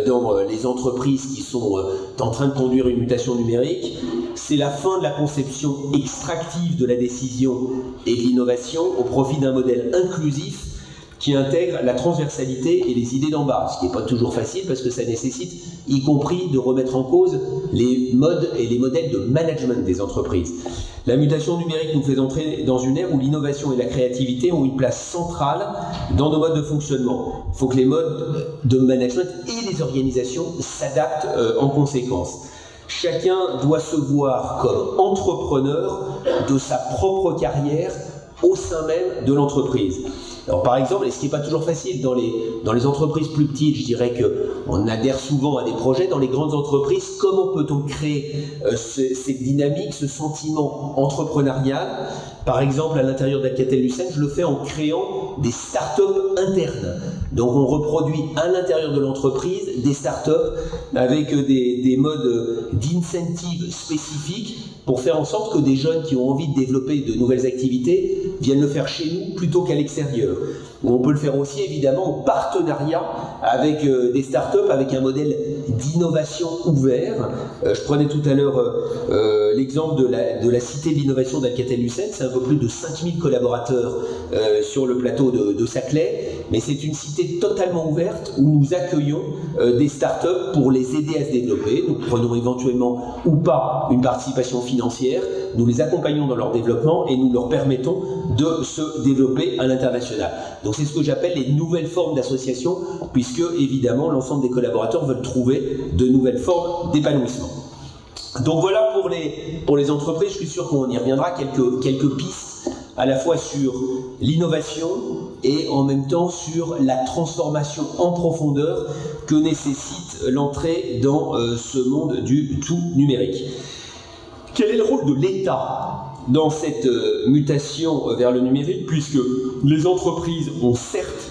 dans les entreprises qui sont en train de conduire une mutation numérique. C'est la fin de la conception extractive de la décision et de l'innovation au profit d'un modèle inclusif qui intègre la transversalité et les idées d'en bas, ce qui n'est pas toujours facile parce que ça nécessite, y compris, de remettre en cause les modes et les modèles de management des entreprises. La mutation numérique nous fait entrer dans une ère où l'innovation et la créativité ont une place centrale dans nos modes de fonctionnement. Il faut que les modes de management et les organisations s'adaptent en conséquence. Chacun doit se voir comme entrepreneur de sa propre carrière au sein même de l'entreprise. Alors par exemple, et ce qui n'est pas toujours facile dans les entreprises plus petites, je dirais qu'on adhère souvent à des projets. Dans les grandes entreprises, comment peut-on créer cette dynamique, ce sentiment entrepreneurial? Par exemple, à l'intérieur d'Alcatel-Lucent, je le fais en créant des startups internes. Donc on reproduit à l'intérieur de l'entreprise des startups avec des modes d'incentive spécifiques pour faire en sorte que des jeunes qui ont envie de développer de nouvelles activités viennent le faire chez nous plutôt qu'à l'extérieur. On peut le faire aussi évidemment en partenariat avec des startups, avec un modèle d'innovation ouvert. Je prenais tout à l'heure l'exemple de la cité de l'innovation d'Alcatel-Lucent. C'est un peu plus de 5000 collaborateurs sur le plateau de Saclay, mais c'est une cité totalement ouverte où nous accueillons des startups pour les aider à se développer. Nous prenons éventuellement ou pas une participation financière, nous les accompagnons dans leur développement et nous leur permettons de se développer à l'international. Donc c'est ce que j'appelle les nouvelles formes d'association, puisque évidemment l'ensemble des collaborateurs veulent trouver de nouvelles formes d'épanouissement. Donc voilà pour les entreprises, je suis sûr qu'on y reviendra, quelques pistes à la fois sur l'innovation et en même temps sur la transformation en profondeur que nécessite l'entrée dans ce monde du tout numérique. Quel est le rôle de l'État dans cette mutation vers le numérique, puisque les entreprises ont certes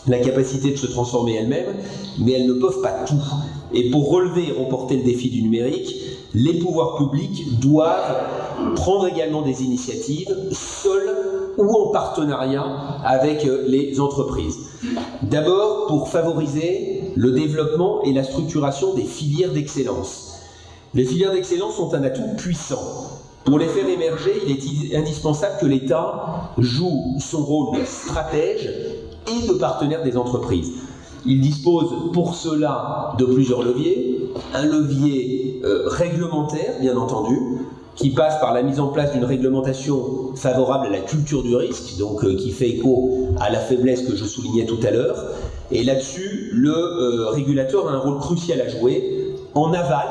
la capacité de se transformer elles-mêmes, mais elles ne peuvent pas tout. Et pour relever et remporter le défi du numérique, les pouvoirs publics doivent prendre également des initiatives, seuls ou en partenariat avec les entreprises. D'abord, pour favoriser le développement et la structuration des filières d'excellence. Les filières d'excellence sont un atout puissant. Pour les faire émerger, il est indispensable que l'État joue son rôle de stratège et de partenaire des entreprises. Il dispose pour cela de plusieurs leviers. Un levier réglementaire, bien entendu, qui passe par la mise en place d'une réglementation favorable à la culture du risque, donc qui fait écho à la faiblesse que je soulignais tout à l'heure. Et là-dessus, le régulateur a un rôle crucial à jouer en aval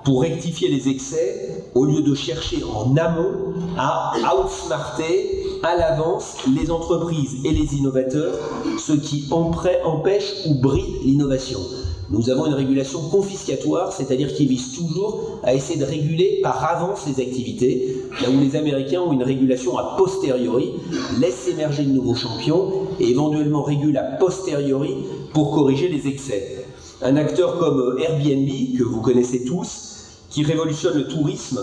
pour rectifier les excès au lieu de chercher en amont à outsmarter à l'avance les entreprises et les innovateurs, ce qui empêche ou bride l'innovation. Nous avons une régulation confiscatoire, c'est-à-dire qui vise toujours à essayer de réguler par avance les activités, là où les Américains ont une régulation a posteriori, laissent émerger de nouveaux champions et éventuellement régulent a posteriori pour corriger les excès. Un acteur comme Airbnb, que vous connaissez tous, qui révolutionne le tourisme,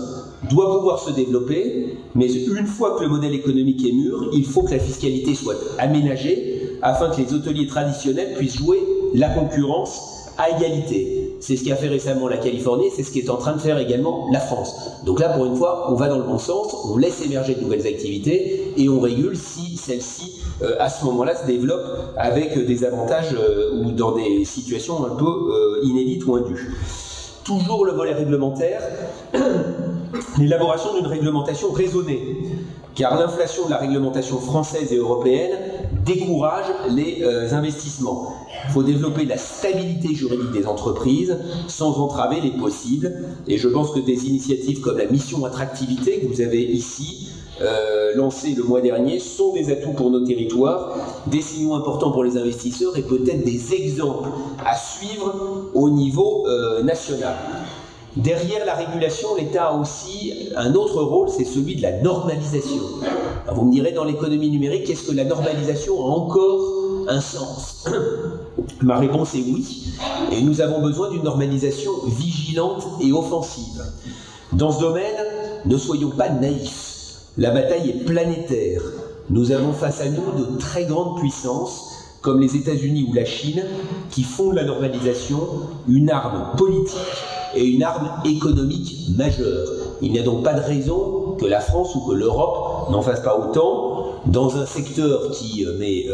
doit pouvoir se développer, mais une fois que le modèle économique est mûr, il faut que la fiscalité soit aménagée afin que les hôteliers traditionnels puissent jouer la concurrence à égalité. C'est ce qu'a fait récemment la Californie, c'est ce qui est en train de faire également la France. Donc là, pour une fois, on va dans le bon sens, on laisse émerger de nouvelles activités et on régule si celles-ci, à ce moment-là, se développent avec des avantages ou dans des situations un peu inédites ou indues. Toujours le volet réglementaire, l'élaboration d'une réglementation raisonnée, car l'inflation de la réglementation française et européenne décourage les investissements. Il faut développer la stabilité juridique des entreprises sans entraver les possibles, et je pense que des initiatives comme la mission attractivité que vous avez ici, lancée le mois dernier, sont des atouts pour nos territoires, des signaux importants pour les investisseurs et peut-être des exemples à suivre au niveau national. Derrière la régulation, l'État a aussi un autre rôle, c'est celui de la normalisation. Alors vous me direz, dans l'économie numérique, est-ce que la normalisation a encore un sens? Ma réponse est oui, et nous avons besoin d'une normalisation vigilante et offensive. Dans ce domaine, ne soyons pas naïfs. La bataille est planétaire. Nous avons face à nous de très grandes puissances, comme les États-Unis ou la Chine, qui font de la normalisation une arme politique et une arme économique majeure. Il n'y a donc pas de raison que la France ou que l'Europe n'en fasse pas autant. dans un secteur qui m'est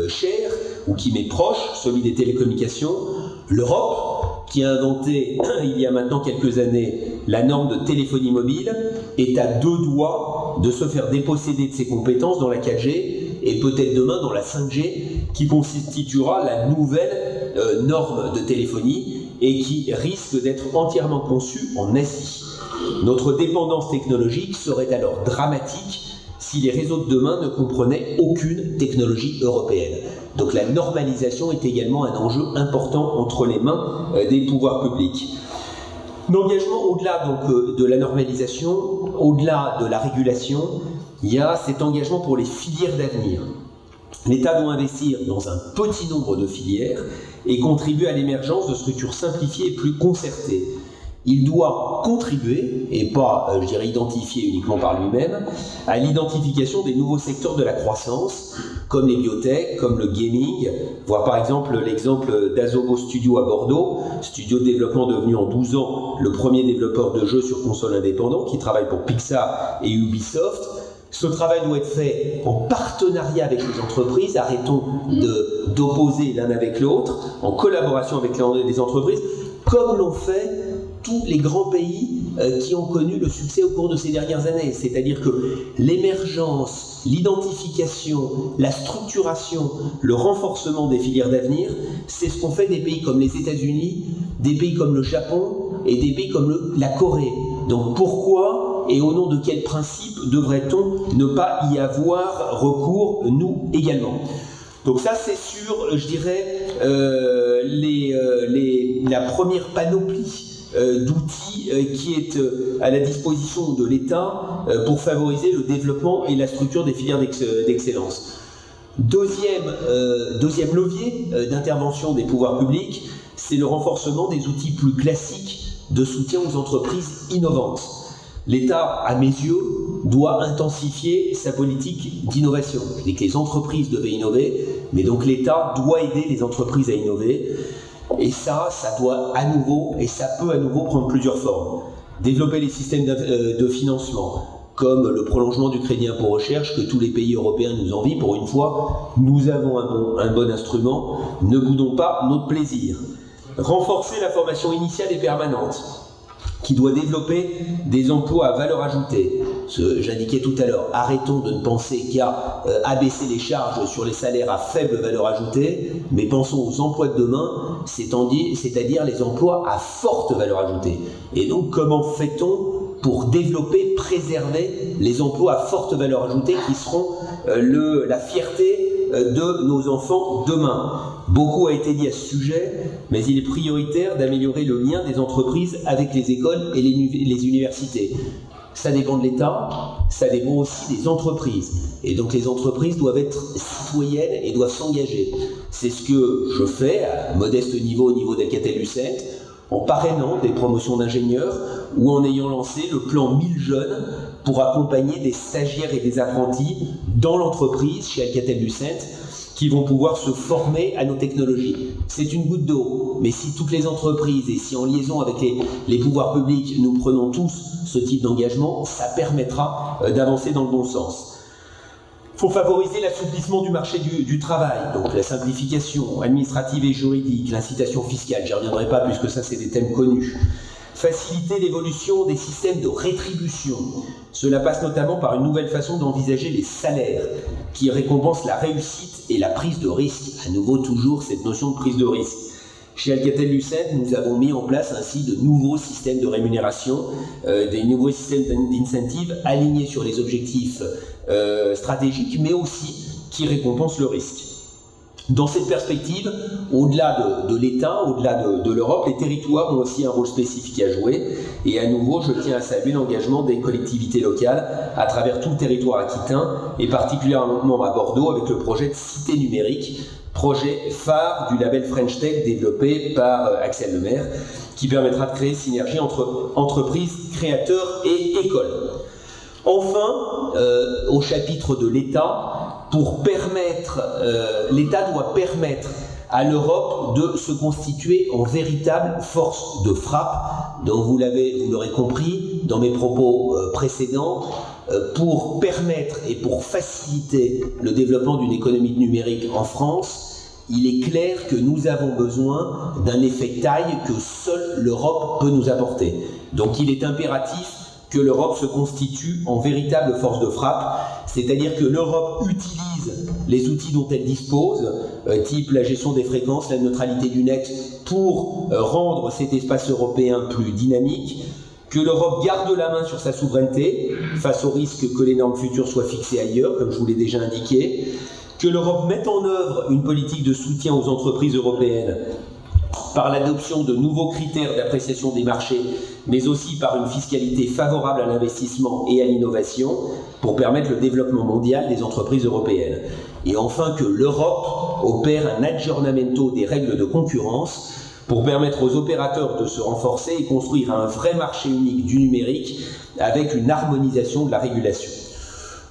cher ou qui m'est proche, celui des télécommunications, l'Europe, qui a inventé il y a maintenant quelques années la norme de téléphonie mobile, est à 2 doigts de se faire déposséder de ses compétences dans la 4G et peut-être demain dans la 5G, qui constituera la nouvelle norme de téléphonie et qui risque d'être entièrement conçue en Asie. Notre dépendance technologique serait alors dramatique si les réseaux de demain ne comprenaient aucune technologie européenne. Donc la normalisation est également un enjeu important entre les mains des pouvoirs publics. L'engagement au-delà donc de la normalisation, au-delà de la régulation, il y a cet engagement pour les filières d'avenir. L'État doit investir dans un petit nombre de filières et contribuer à l'émergence de structures simplifiées et plus concertées. Il doit contribuer, et pas, je dirais, identifier uniquement par lui-même, à l'identification des nouveaux secteurs de la croissance, comme les biotech, comme le gaming, voire par exemple l'exemple d'Asobo Studio à Bordeaux, studio de développement devenu en 12 ans le premier développeur de jeux sur console indépendant, qui travaille pour Pixar et Ubisoft. Ce travail doit être fait en partenariat avec les entreprises, arrêtons d'opposer l'un avec l'autre, en collaboration avec les entreprises, comme l'ont fait tous les grands pays qui ont connu le succès au cours de ces dernières années. C'est-à-dire que l'émergence, l'identification, la structuration, le renforcement des filières d'avenir, c'est ce qu'ont fait des pays comme les États-Unis, des pays comme le Japon et des pays comme la Corée. Donc pourquoi et au nom de quel principe devrait-on ne pas y avoir recours, nous également? Donc ça, c'est sur, je dirais, la première panoplie d'outils qui est à la disposition de l'État pour favoriser le développement et la structure des filières d'excellence. Deuxième levier d'intervention des pouvoirs publics, c'est le renforcement des outils plus classiques de soutien aux entreprises innovantes. L'État, à mes yeux, doit intensifier sa politique d'innovation. Je dis que les entreprises devaient innover, mais donc l'État doit aider les entreprises à innover. Et ça doit à nouveau, et ça peut à nouveau prendre plusieurs formes. Développer les systèmes de financement, comme le prolongement du crédit impôt recherche que tous les pays européens nous envient. Pour une fois, nous avons un bon instrument, ne boudons pas notre plaisir. Renforcer la formation initiale et permanente, qui doit développer des emplois à valeur ajoutée. J'indiquais tout à l'heure, arrêtons de ne penser qu'à abaisser les charges sur les salaires à faible valeur ajoutée, mais pensons aux emplois de demain, c'est-à-dire les emplois à forte valeur ajoutée. Et donc, comment fait-on pour développer, préserver les emplois à forte valeur ajoutée qui seront la fierté de nos enfants demain? Beaucoup a été dit à ce sujet, mais il est prioritaire d'améliorer le lien des entreprises avec les écoles et les universités. Ça dépend de l'État, ça dépend aussi des entreprises. Et donc les entreprises doivent être citoyennes et doivent s'engager. C'est ce que je fais à modeste niveau, au niveau d'Alcatel-Lucent, en parrainant des promotions d'ingénieurs ou en ayant lancé le plan 1000 jeunes pour accompagner des stagiaires et des apprentis dans l'entreprise chez Alcatel-Lucent qui vont pouvoir se former à nos technologies. C'est une goutte d'eau, mais si toutes les entreprises et si en liaison avec les pouvoirs publics, nous prenons tous ce type d'engagement, ça permettra d'avancer dans le bon sens. Il faut favoriser l'assouplissement du marché du travail, donc la simplification administrative et juridique, l'incitation fiscale, j'y reviendrai pas puisque ça c'est des thèmes connus. Faciliter l'évolution des systèmes de rétribution. Cela passe notamment par une nouvelle façon d'envisager les salaires qui récompensent la réussite et la prise de risque. À nouveau, toujours cette notion de prise de risque. Chez Alcatel-Lucent, nous avons mis en place ainsi de nouveaux systèmes de rémunération, des nouveaux systèmes d'incentive alignés sur les objectifs stratégiques, mais aussi qui récompensent le risque. Dans cette perspective, au-delà de l'État, au-delà de l'Europe, les territoires ont aussi un rôle spécifique à jouer. Et à nouveau, je tiens à saluer l'engagement des collectivités locales à travers tout le territoire aquitain, et particulièrement à Bordeaux avec le projet de Cité numérique, projet phare du label French Tech développé par Axel Lemaire, qui permettra de créer synergie entre entreprises, créateurs et écoles. Enfin, au chapitre de l'État, l'État doit permettre à l'Europe de se constituer en véritable force de frappe. Donc vous l'aurez compris dans mes propos précédents, pour permettre et pour faciliter le développement d'une économie numérique en France, il est clair que nous avons besoin d'un effet taille que seule l'Europe peut nous apporter. Donc il est impératif que l'Europe se constitue en véritable force de frappe, c'est-à-dire que l'Europe utilise les outils dont elle dispose, type la gestion des fréquences, la neutralité du net, pour rendre cet espace européen plus dynamique, que l'Europe garde la main sur sa souveraineté face au risque que les normes futures soient fixées ailleurs, comme je vous l'ai déjà indiqué, que l'Europe mette en œuvre une politique de soutien aux entreprises européennes par l'adoption de nouveaux critères d'appréciation des marchés, mais aussi par une fiscalité favorable à l'investissement et à l'innovation pour permettre le développement mondial des entreprises européennes. Et enfin que l'Europe opère un aggiornamento des règles de concurrence pour permettre aux opérateurs de se renforcer et construire un vrai marché unique du numérique avec une harmonisation de la régulation.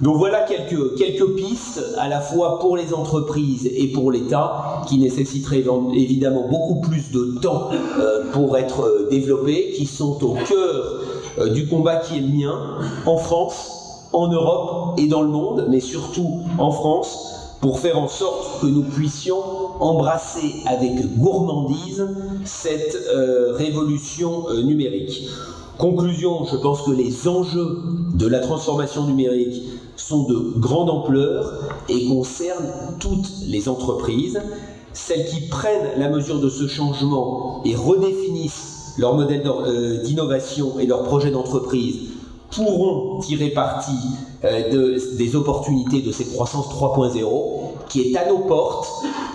Donc voilà quelques pistes, à la fois pour les entreprises et pour l'État, qui nécessiteraient évidemment beaucoup plus de temps pour être développées, qui sont au cœur du combat qui est le mien, en France, en Europe et dans le monde, mais surtout en France, pour faire en sorte que nous puissions embrasser avec gourmandise cette révolution numérique. Conclusion, je pense que les enjeux de la transformation numérique sont de grande ampleur et concernent toutes les entreprises. Celles qui prennent la mesure de ce changement et redéfinissent leur modèle d'innovation et leur projet d'entreprise pourront tirer parti des opportunités de cette croissance 3.0 qui est à nos portes,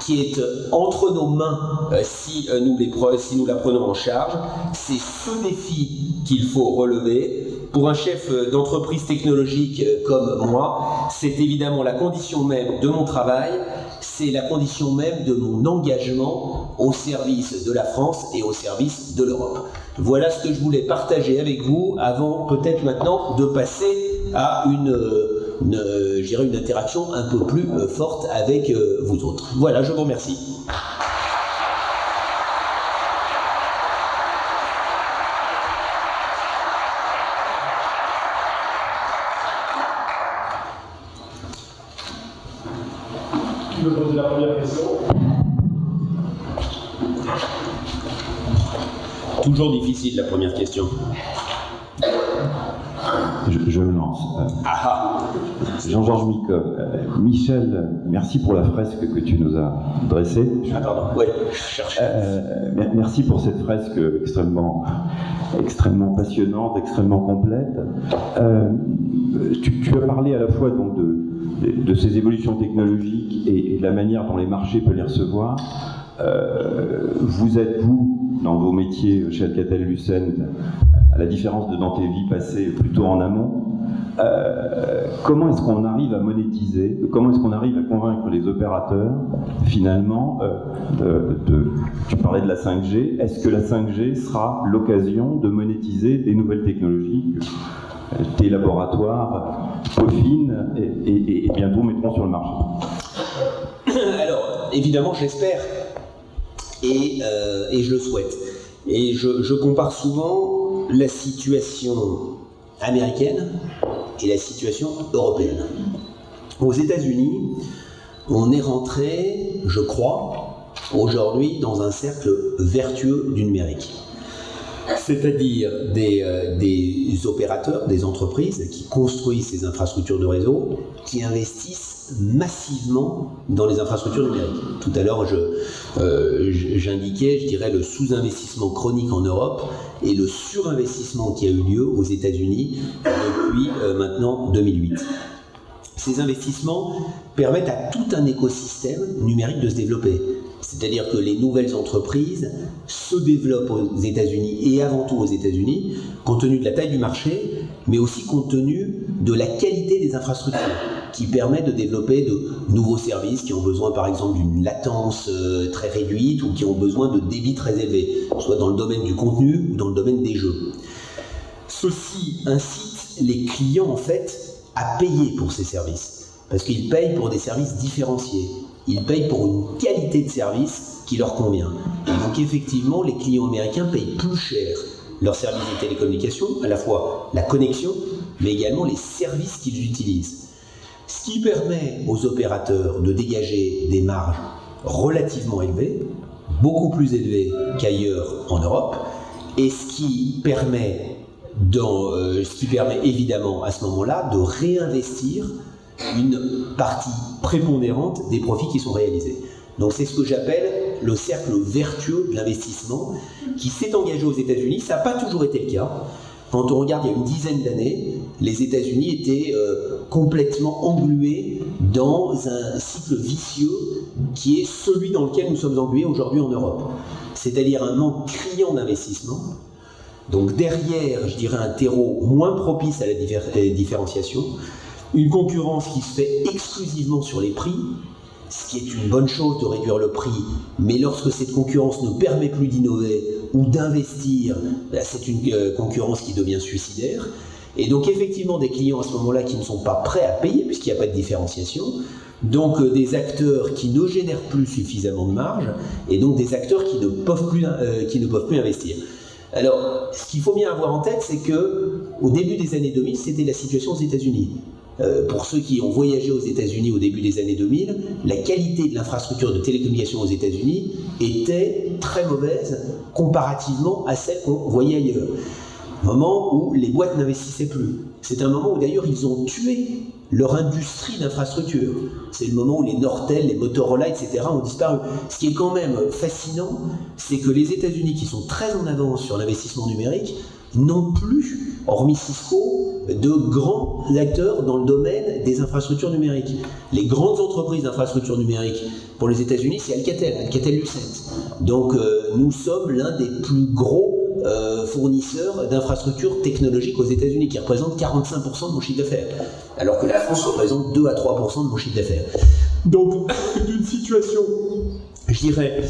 qui est entre nos mains si nous la prenons en charge. C'est ce défi qu'il faut relever. Pour un chef d'entreprise technologique comme moi, c'est évidemment la condition même de mon travail, c'est la condition même de mon engagement au service de la France et au service de l'Europe. Voilà ce que je voulais partager avec vous avant peut-être maintenant de passer à une interaction un peu plus forte avec vous autres. Voilà, je vous remercie. Qui veut poser la première question? Toujours difficile la première question. Je me lance. Jean-Georges Micov. Michel, merci pour la fresque que tu nous as dressée. Ah pardon, oui, je cherche. Merci pour cette fresque extrêmement passionnante, extrêmement complète. Tu as parlé à la fois donc de ces évolutions technologiques et de la manière dont les marchés peuvent les recevoir. Vous êtes, dans vos métiers chez Alcatel-Lucent, à la différence de dans tes vies passées plutôt en amont, comment est-ce qu'on arrive à monétiser, comment est-ce qu'on arrive à convaincre les opérateurs, finalement, tu parlais de la 5G, est-ce que la 5G sera l'occasion de monétiser des nouvelles technologies que tes laboratoires peaufinent et bientôt mettront sur le marché? Alors, évidemment, j'espère. Et je le souhaite. Et je compare souvent la situation américaine et la situation européenne. Aux États-Unis, on est rentré, je crois, aujourd'hui dans un cercle vertueux du numérique. C'est-à-dire des opérateurs, des entreprises qui construisent ces infrastructures de réseau, qui investissent massivement dans les infrastructures numériques. Tout à l'heure, j'indiquais, je dirais, le sous-investissement chronique en Europe et le surinvestissement qui a eu lieu aux États-Unis depuis maintenant 2008. Ces investissements permettent à tout un écosystème numérique de se développer. C'est-à-dire que les nouvelles entreprises se développent aux États-Unis et avant tout aux États-Unis, compte tenu de la taille du marché, mais aussi compte tenu de la qualité des infrastructures, qui permet de développer de nouveaux services qui ont besoin par exemple d'une latence très réduite ou qui ont besoin de débits très élevés, soit dans le domaine du contenu ou dans le domaine des jeux. Ceci incite les clients en fait à payer pour ces services, parce qu'ils payent pour des services différenciés. Ils payent pour une qualité de service qui leur convient. Et donc effectivement, les clients américains payent plus cher leurs services de télécommunication, à la fois la connexion, mais également les services qu'ils utilisent. Ce qui permet aux opérateurs de dégager des marges relativement élevées, beaucoup plus élevées qu'ailleurs en Europe, et ce qui permet évidemment à ce moment-là de réinvestir une partie prépondérante des profits qui sont réalisés. Donc c'est ce que j'appelle le cercle vertueux de l'investissement qui s'est engagé aux États-Unis. Ça n'a pas toujours été le cas. Quand on regarde il y a une dizaine d'années, les États-Unis étaient complètement englués dans un cycle vicieux qui est celui dans lequel nous sommes englués aujourd'hui en Europe. C'est-à-dire un manque criant d'investissement. Donc derrière, je dirais, un terreau moins propice à la différenciation, une concurrence qui se fait exclusivement sur les prix, ce qui est une bonne chose de réduire le prix, mais lorsque cette concurrence ne permet plus d'innover ou d'investir, c'est une concurrence qui devient suicidaire. Et donc effectivement des clients à ce moment-là qui ne sont pas prêts à payer puisqu'il n'y a pas de différenciation, donc des acteurs qui ne génèrent plus suffisamment de marge, et donc des acteurs qui ne peuvent plus investir. Alors, ce qu'il faut bien avoir en tête, c'est que au début des années 2000, c'était la situation aux États-Unis. Pour ceux qui ont voyagé aux États-Unis au début des années 2000, la qualité de l'infrastructure de télécommunications aux États-Unis était très mauvaise comparativement à celle qu'on voyait ailleurs. Moment où les boîtes n'investissaient plus. C'est un moment où d'ailleurs ils ont tué leur industrie d'infrastructure. C'est le moment où les Nortel, les Motorola, etc. ont disparu. Ce qui est quand même fascinant, c'est que les États-Unis, qui sont très en avance sur l'investissement numérique, n'ont plus, hormis Cisco, de grands acteurs dans le domaine des infrastructures numériques. Les grandes entreprises d'infrastructures numériques pour les États-Unis, c'est Alcatel-Lucent. Donc nous sommes l'un des plus gros fournisseurs d'infrastructures technologiques aux États-Unis, qui représentent 45% de mon chiffre d'affaires, alors que la France représente 2 à 3% de mon chiffre d'affaires. Donc, d'une situation, je dirais,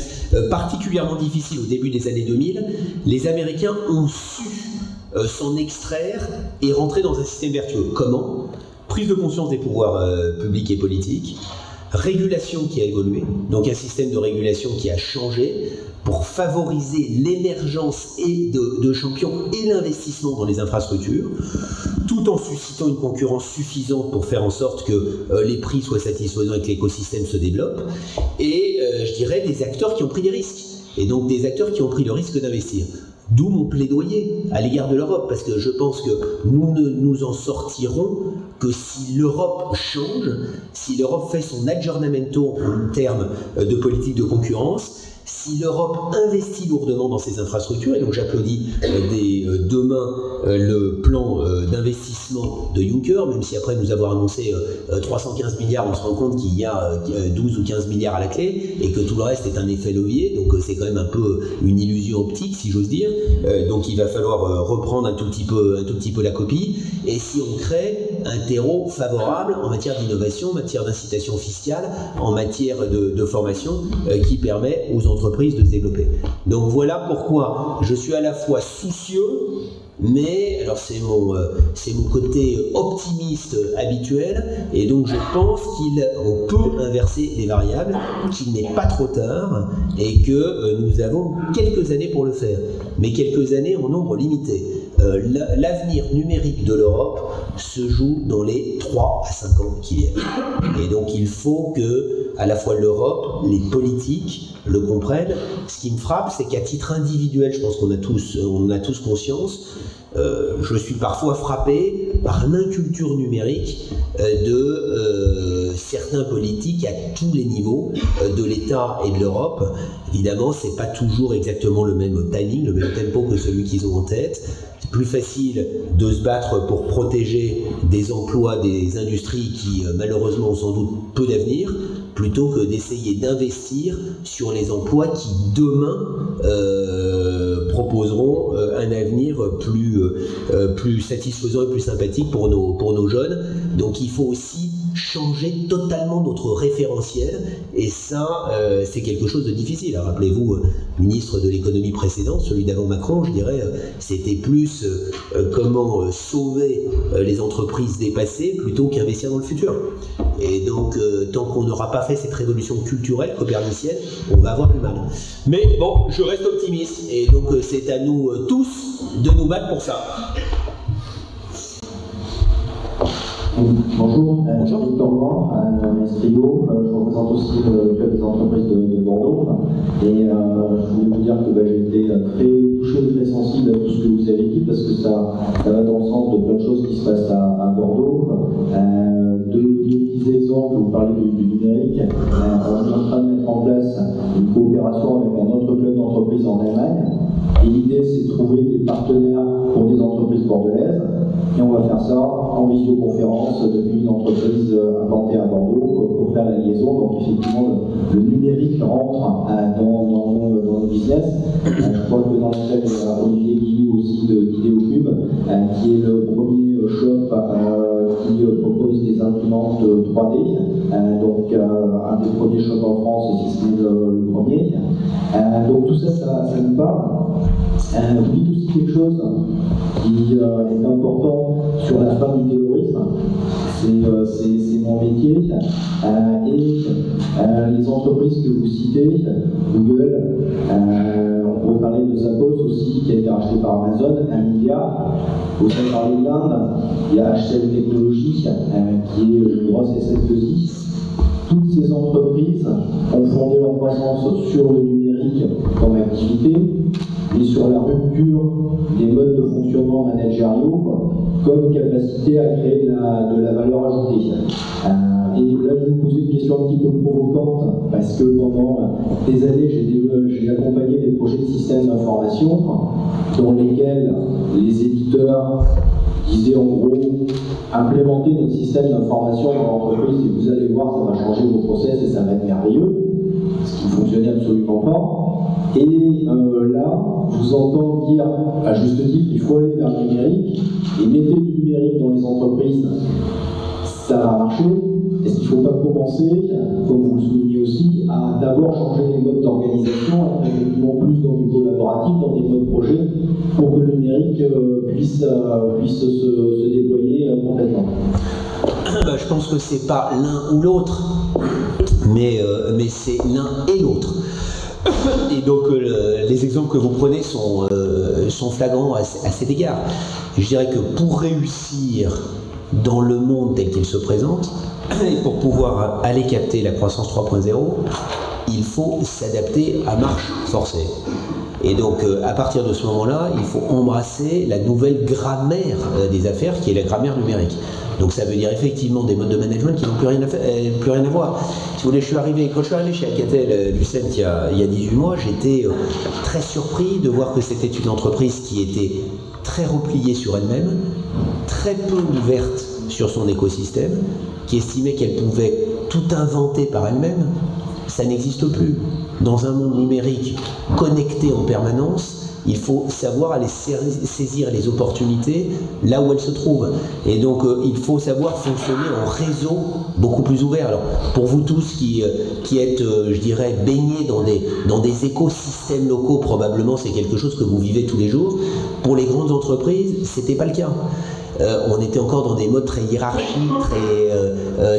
particulièrement difficile au début des années 2000, les Américains ont su s'en extraire et rentrer dans un système vertueux. Comment ? Prise de conscience des pouvoirs publics et politiques, régulation qui a évolué, donc un système de régulation qui a changé pour favoriser l'émergence de champions et l'investissement dans les infrastructures, tout en suscitant une concurrence suffisante pour faire en sorte que les prix soient satisfaisants et que l'écosystème se développe, et je dirais des acteurs qui ont pris des risques, et donc des acteurs qui ont pris le risque d'investir. D'où mon plaidoyer à l'égard de l'Europe, parce que je pense que nous ne nous en sortirons que si l'Europe change, si l'Europe fait son aggiornamento en termes de politique de concurrence, si l'Europe investit lourdement dans ses infrastructures, et donc j'applaudis demain le plan d'investissement de Juncker, même si après nous avoir annoncé 315 milliards, on se rend compte qu'il y a 12 ou 15 milliards à la clé, et que tout le reste est un effet levier, donc c'est quand même un peu une illusion optique, si j'ose dire. Donc il va falloir reprendre un tout petit peu la copie, et si on crée un terreau favorable en matière d'innovation, en matière d'incitation fiscale, en matière de formation, qui permet aux entreprises de se développer. Donc voilà pourquoi je suis à la fois soucieux, mais alors c'est mon côté optimiste habituel, et donc je pense qu'on peut inverser les variables, qu'il n'est pas trop tard, et que nous avons quelques années pour le faire, mais quelques années en nombre limité. L'avenir numérique de l'Europe se joue dans les 3 à 5 ans qui viennent. Et donc il faut que, à la fois l'Europe, les politiques le comprennent. Ce qui me frappe, c'est qu'à titre individuel, je pense qu'on a tous conscience, je suis parfois frappé par l'inculture numérique de certains politiques à tous les niveaux de l'État et de l'Europe. Évidemment, c'est pas toujours exactement le même timing, le même tempo que celui qu'ils ont en tête. C'est plus facile de se battre pour protéger des emplois, des industries qui malheureusement ont sans doute peu d'avenir, plutôt que d'essayer d'investir sur les emplois qui demain proposeront un avenir plus satisfaisant et plus sympathique pour nos jeunes. Donc il faut aussi changer totalement notre référentiel, et ça c'est quelque chose de difficile. Rappelez-vous, ministre de l'économie précédent, celui d'avant Macron, je dirais, c'était plus comment sauver les entreprises dépassées plutôt qu'investir dans le futur. Et donc tant qu'on n'aura pas fait cette révolution culturelle copernicienne, on va avoir du mal. Mais bon, je reste optimiste, et donc c'est à nous tous de nous battre pour ça. Bonjour, Victor Loin, Mestrio. Je représente aussi le club des entreprises de Bordeaux. Et je voulais vous dire que j'ai été très touché, très sensible à tout ce que vous avez dit, parce que ça va dans le sens de plein de choses qui se passent à Bordeaux. Deux petits exemples, vous parlez du numérique. On est en train de mettre en place une coopération avec un autre club d'entreprise en Allemagne. Et l'idée, c'est de trouver des partenaires pour des entreprises bordelaises. Et on va faire ça en visioconférence depuis une entreprise implantée à Bordeaux pour faire la liaison. Donc effectivement, le numérique rentre dans le business. Je crois que dans lequel Olivier Guillou aussi d'Ideocube, qui est le premier shop qui propose des imprimantes 3D. Donc un des premiers shops en France, si ce n'est le premier. Donc tout ça, ça nous parle. Vous dites aussi quelque chose qui est important sur la fin du terrorisme. C'est mon métier. Et les entreprises que vous citez, Google, on pourrait parler de Zappos aussi, qui a été racheté par Amazon, 1 milliard. Vous avez parlé de l'Inde, il y a HCL Technologies, qui est une grosse SS2I. Toutes ces entreprises ont fondé leur croissance sur le numérique comme activité, et sur la rupture des modes de fonctionnement managériaux comme capacité à créer de la valeur ajoutée. Et là, je vais vous poser une question un petit peu provocante, parce que pendant des années, j'ai accompagné des projets de systèmes d'information dans lesquels les éditeurs disaient en gros, implémenter notre système d'information dans l'entreprise et vous allez voir, ça va changer vos process et ça va être merveilleux, ce qui ne fonctionnait absolument pas. Et là, je vous entends dire, à juste titre, il faut aller vers le numérique, et mettez du numérique dans les entreprises, ça va marcher. Est-ce qu'il ne faut pas commencer, comme vous le soulignez aussi, à d'abord changer les modes d'organisation, être effectivement plus dans du collaboratif, dans des modes projets, pour que le numérique puisse se déployer complètement? Je pense que c'est pas l'un ou l'autre, mais c'est l'un et l'autre. Et donc les exemples que vous prenez sont flagrants à cet égard. Je dirais que pour réussir dans le monde tel qu'il se présente, et pour pouvoir aller capter la croissance 3.0, il faut s'adapter à marche forcée. Et donc à partir de ce moment-là, il faut embrasser la nouvelle grammaire des affaires, qui est la grammaire numérique. Donc ça veut dire effectivement des modes de management qui n'ont plus rien à voir. Si vous voulez, quand je suis arrivé chez Alcatel-Lucent il y a 18 mois, j'étais très surpris de voir que c'était une entreprise qui était très repliée sur elle-même, très peu ouverte sur son écosystème, qui estimait qu'elle pouvait tout inventer par elle-même. Ça n'existe plus. Dans un monde numérique connecté en permanence, il faut savoir aller saisir les opportunités là où elles se trouvent. Et donc, il faut savoir fonctionner en réseau beaucoup plus ouvert. Alors, pour vous tous qui êtes, je dirais, baignés dans des écosystèmes locaux, probablement c'est quelque chose que vous vivez tous les jours. Pour les grandes entreprises, c'était pas le cas. On était encore dans des modes très hiérarchiques,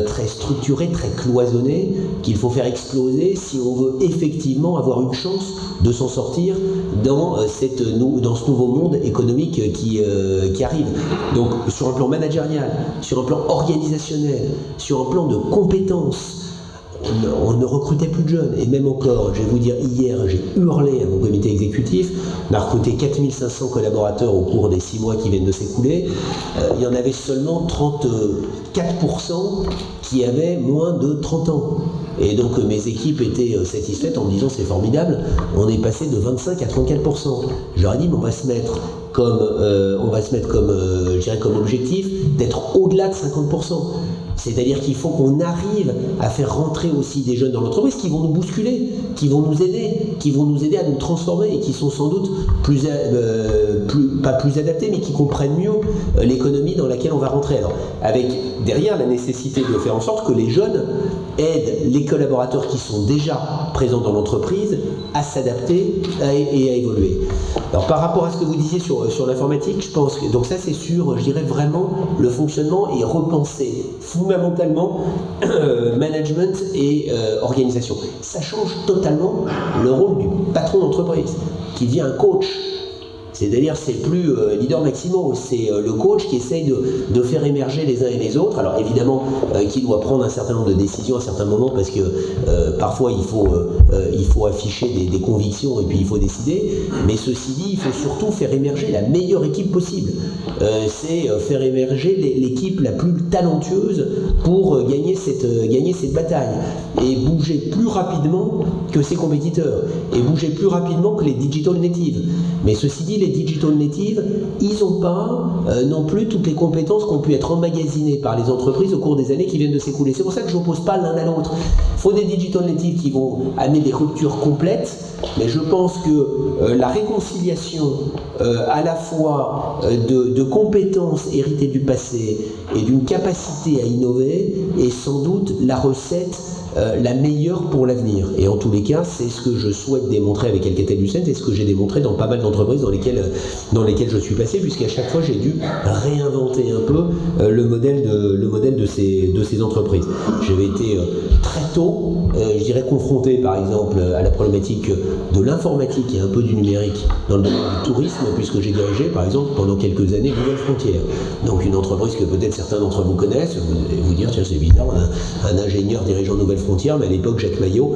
très structurés, très cloisonnés, qu'il faut faire exploser si on veut effectivement avoir une chance de s'en sortir dans ce nouveau monde économique qui arrive. Donc sur un plan managérial, sur un plan organisationnel, sur un plan de compétences, on ne recrutait plus de jeunes. Et même encore, je vais vous dire, hier, j'ai hurlé à mon comité exécutif. On a recruté 4500 collaborateurs au cours des 6 mois qui viennent de s'écouler. Il y en avait seulement 34% qui avaient moins de 30 ans. Et donc mes équipes étaient satisfaites en me disant c'est formidable, on est passé de 25 à 34%. Je leur ai dit mais on va se mettre comme objectif d'être au-delà de 50%. C'est-à-dire qu'il faut qu'on arrive à faire rentrer aussi des jeunes dans l'entreprise qui vont nous bousculer, qui vont nous aider à nous transformer et qui sont sans doute pas plus adaptés, mais qui comprennent mieux l'économie dans laquelle on va rentrer. Alors, avec derrière la nécessité de faire en sorte que les jeunes aident les collaborateurs qui sont déjà présents dans l'entreprise à s'adapter et à évoluer. Alors par rapport à ce que vous disiez sur l'informatique, je pense que donc ça c'est sur, je dirais vraiment le fonctionnement et repenser fondamentalement management et organisation. Ça change totalement le rôle du patron d'entreprise qui devient un coach. C'est-à-dire, c'est plus leader Maximo, c'est le coach qui essaye de faire émerger les uns et les autres. Alors évidemment, qui doit prendre un certain nombre de décisions à certains moments, parce que parfois il faut afficher des convictions et puis il faut décider. Mais ceci dit, il faut surtout faire émerger la meilleure équipe possible. C'est faire émerger l'équipe la plus talentueuse pour gagner cette bataille. Et bouger plus rapidement que ses compétiteurs. Et bouger plus rapidement que les digital natives. Mais ceci dit, les digital natives, ils n'ont pas non plus toutes les compétences qui ont pu être emmagasinées par les entreprises au cours des années qui viennent de s'écouler. C'est pour ça que je n'oppose pas l'un à l'autre. Il faut des digital natives qui vont amener des ruptures complètes, mais je pense que la réconciliation à la fois de compétences héritées du passé et d'une capacité à innover est sans doute la recette la meilleure pour l'avenir. Et en tous les cas, c'est ce que je souhaite démontrer avec Alcatel-Lucent et ce que j'ai démontré dans pas mal d'entreprises dans lesquelles je suis passé, puisqu'à chaque fois j'ai dû réinventer un peu le modèle de ces entreprises. J'avais été très tôt, je dirais, confronté par exemple à la problématique de l'informatique et un peu du numérique dans le domaine du tourisme, puisque j'ai dirigé par exemple pendant quelques années Nouvelle Frontière. Donc une entreprise que peut-être certains d'entre vous connaissent, vous allez vous dire tiens c'est bizarre, un ingénieur dirigeant Nouvelle Frontière, mais à l'époque Jacques Maillot,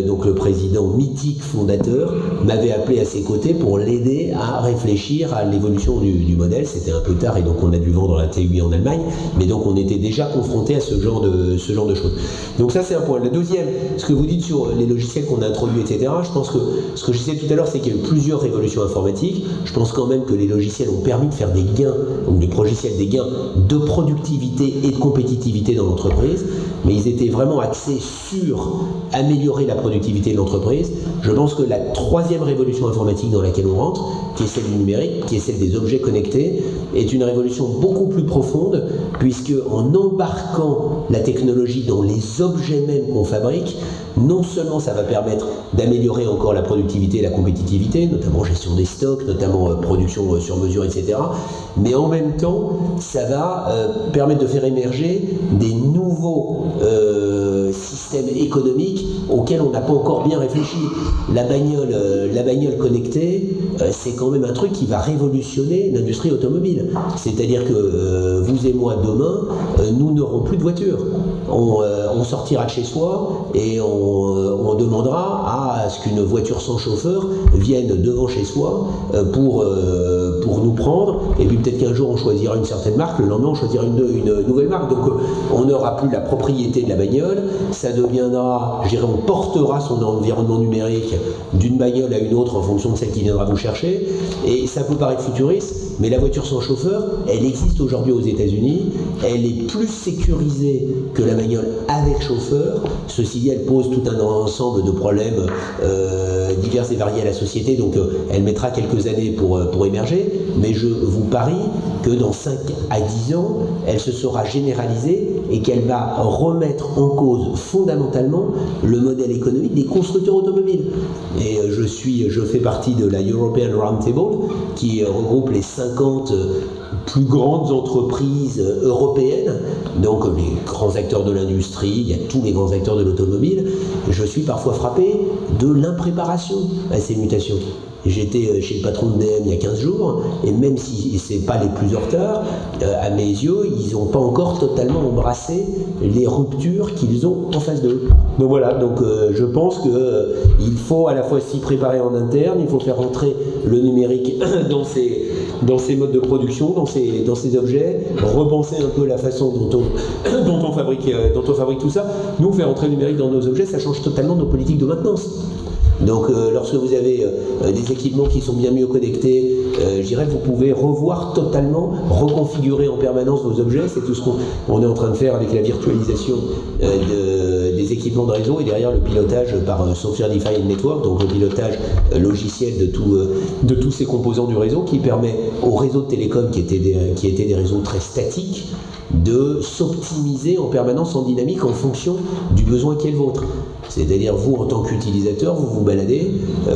donc le président mythique fondateur, m'avait appelé à ses côtés pour l'aider à réfléchir à l'évolution du modèle. C'était un peu tard et donc on a dû vendre la TUI en Allemagne, mais donc on était déjà confronté à ce genre de choses. Donc ça c'est un point. Le deuxième, ce que vous dites sur les logiciels qu'on a introduits, etc., je pense que ce que je disais tout à l'heure, c'est qu'il y a eu plusieurs révolutions informatiques. Je pense quand même que les logiciels ont permis de faire des gains, ou les logiciels des gains de productivité et de compétitivité dans l'entreprise, mais ils étaient vraiment axés sur améliorer la productivité de l'entreprise. Je pense que la troisième révolution informatique dans laquelle on rentre, qui est celle du numérique, qui est celle des objets connectés, est une révolution beaucoup plus profonde, puisque en embarquant la technologie dans les objets mêmes qu'on fabrique, non seulement ça va permettre d'améliorer encore la productivité et la compétitivité, notamment gestion des stocks, notamment production sur mesure, etc., mais en même temps, ça va permettre de faire émerger des nouveaux systèmes économiques auxquels on n'a pas encore bien réfléchi. La bagnole connectée, c'est quand même un truc qui va révolutionner l'industrie automobile. C'est-à-dire que vous et moi, demain, nous n'aurons plus de voiture. On sortira de chez soi et on demandera à ce qu'une voiture sans chauffeur vienne devant chez soi pour nous prendre, et puis peut-être qu'un jour on choisira une certaine marque, le lendemain on choisira une nouvelle marque. Donc on n'aura plus la propriété de la bagnole, ça deviendra, je dirais, on portera son environnement numérique d'une bagnole à une autre en fonction de celle qui viendra vous chercher, et ça peut paraître futuriste, mais la voiture sans chauffeur, elle existe aujourd'hui aux États-Unis, elle est plus sécurisée que la bagnole avec chauffeur. Ceci dit, elle pose tout un ensemble de problèmes divers et variés à la société, donc elle mettra quelques années pour émerger, mais je vous parie que dans 5 à 10 ans, elle se sera généralisée et qu'elle va remettre en cause fondamentalement le modèle économique des constructeurs automobiles. Et je fais partie de la European Roundtable, qui regroupe les 50 plus grandes entreprises européennes, donc les grands acteurs de l'industrie, il y a tous les grands acteurs de l'automobile. Je suis parfois frappé de l'impréparation à ces mutations. J'étais chez le patron de DM il y a 15 jours, et même si ce n'est pas les plus en retard, à mes yeux, ils n'ont pas encore totalement embrassé les ruptures qu'ils ont en face d'eux. Donc voilà, je pense qu'il faut à la fois s'y préparer en interne, il faut faire rentrer le numérique dans ces modes de production, dans ces objets, repenser un peu la façon dont on fabrique tout ça. Nous, faire rentrer le numérique dans nos objets, ça change totalement nos politiques de maintenance. Donc lorsque vous avez des équipements qui sont bien mieux connectés, je dirais que vous pouvez revoir totalement, reconfigurer en permanence vos objets. C'est tout ce qu'on est en train de faire avec la virtualisation des équipements de réseau, et derrière le pilotage par Software Defined Network, donc le pilotage logiciel de tous ces composants du réseau, qui permet aux réseaux de télécom qui étaient des réseaux très statiques de s'optimiser en permanence en dynamique en fonction du besoin qui est le vôtre. C'est-à-dire, vous, en tant qu'utilisateur, vous vous baladez,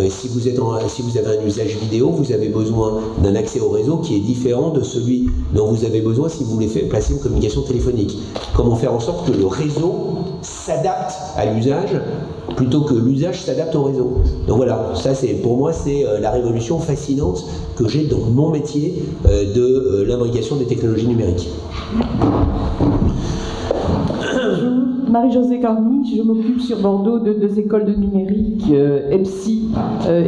si vous avez un usage vidéo, vous avez besoin d'un accès au réseau qui est différent de celui dont vous avez besoin si vous voulez placer une communication téléphonique. Comment faire en sorte que le réseau s'adapte à l'usage plutôt que l'usage s'adapte au réseau. Donc voilà, ça c'est pour moi c'est la révolution fascinante que j'ai dans mon métier de l'imbrication des technologies numériques. Marie-Josée Carny, je m'occupe sur Bordeaux de 2 écoles de numérique, EPSI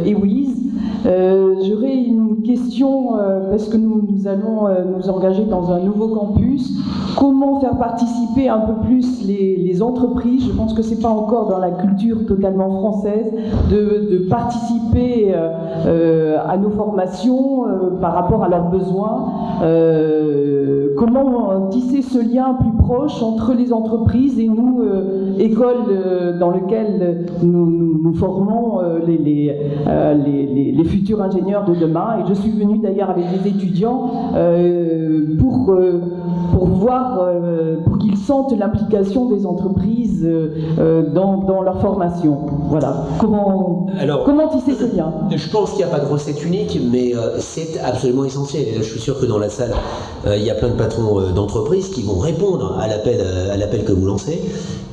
et WISE. J'aurais une question, parce que nous allons nous engager dans un nouveau campus. Comment faire participer un peu plus les entreprises? Je pense que ce n'est pas encore dans la culture totalement française de participer à nos formations par rapport à leurs besoins. Comment tisser ce lien plus proche entre les entreprises et nous, écoles dans lesquelles nous formons les futurs ingénieurs de demain. Et je suis venue d'ailleurs avec des étudiants pour voir, pour qu'ils sentent l'implication des entreprises dans leur formation. Voilà. Comment tisser ce lien? Je pense qu'il n'y a pas de recette unique, mais c'est absolument essentiel. Et là, je suis sûr que dans la salle, il y a plein de patrons d'entreprises qui vont répondre à l'appel que vous lancez,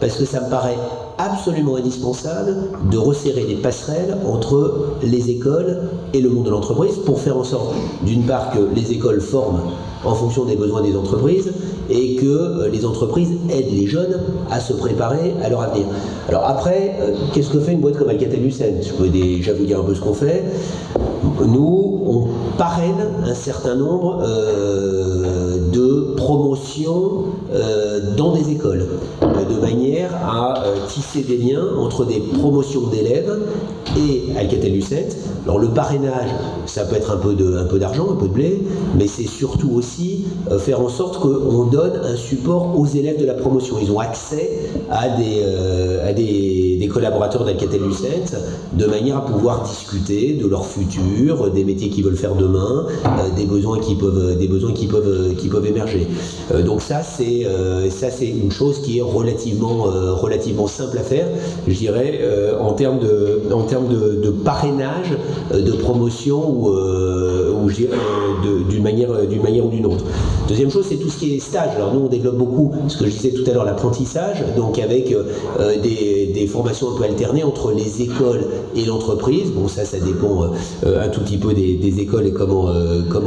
parce que ça me paraît absolument indispensable de resserrer les passerelles entre les écoles et le monde de l'entreprise pour faire en sorte, d'une part, que les écoles forment en fonction des besoins des entreprises et que les entreprises aident les jeunes à se préparer à leur avenir. Alors après, qu'est-ce que fait une boîte comme Alcatel-Lucent? Je peux déjà vous dire un peu ce qu'on fait. Nous, on parraine un certain nombre de promotions dans des écoles, de manière à tisser des liens entre des promotions d'élèves et Alcatel-Lucent. Alors le parrainage, ça peut être un peu d'argent, un peu de blé, mais c'est surtout aussi faire en sorte qu'on donne un support aux élèves de la promotion. Ils ont accès à des collaborateurs d'Alcatel-Lucent de manière à pouvoir discuter de leur futur, des métiers qu'ils veulent faire demain, des besoins qui peuvent émerger. Donc ça c'est une chose qui est relativement simple à faire, je dirais, en termes de parrainage, de promotion ou d'une manière ou d'une autre. Deuxième chose, c'est tout ce qui est stage. Alors nous on développe beaucoup ce que je disais tout à l'heure, l'apprentissage, donc avec des formations un peu alternées entre les écoles et l'entreprise. Bon, ça dépend un tout petit peu des écoles et comment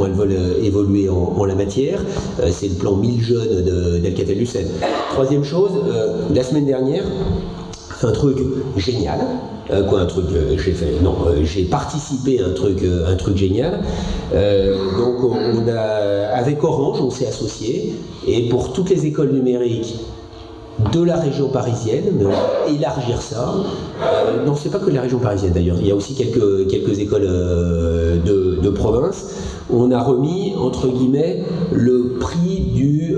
elles veulent évoluer en la matière. C'est le plan 1000 jeunes d'Alcatel-Lucent. Troisième chose, la semaine dernière, un truc génial. J'ai participé à un truc génial. Donc avec Orange, on s'est associé, et pour toutes les écoles numériques de la région parisienne, mais on va élargir ça. Non, c'est pas que la région parisienne d'ailleurs, il y a aussi quelques écoles de province. On a remis, entre guillemets, le prix du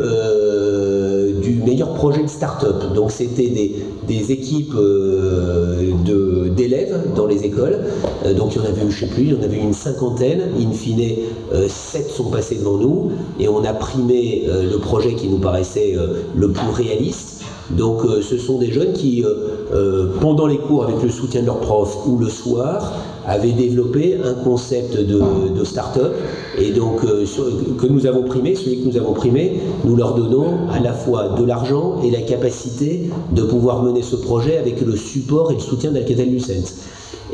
meilleur projet de start-up. Donc c'était des équipes d'élèves dans les écoles. Donc il y en avait eu, je sais plus, il y en avait eu une cinquantaine. In fine, 7 sont passés devant nous et on a primé le projet qui nous paraissait le plus réaliste. Donc ce sont des jeunes qui, pendant les cours, avec le soutien de leurs profs ou le soir, avaient développé un concept de start-up, et donc que nous avons primé. Celui que nous avons primé, nous leur donnons à la fois de l'argent et la capacité de pouvoir mener ce projet avec le support et le soutien d'Alcatel-Lucent.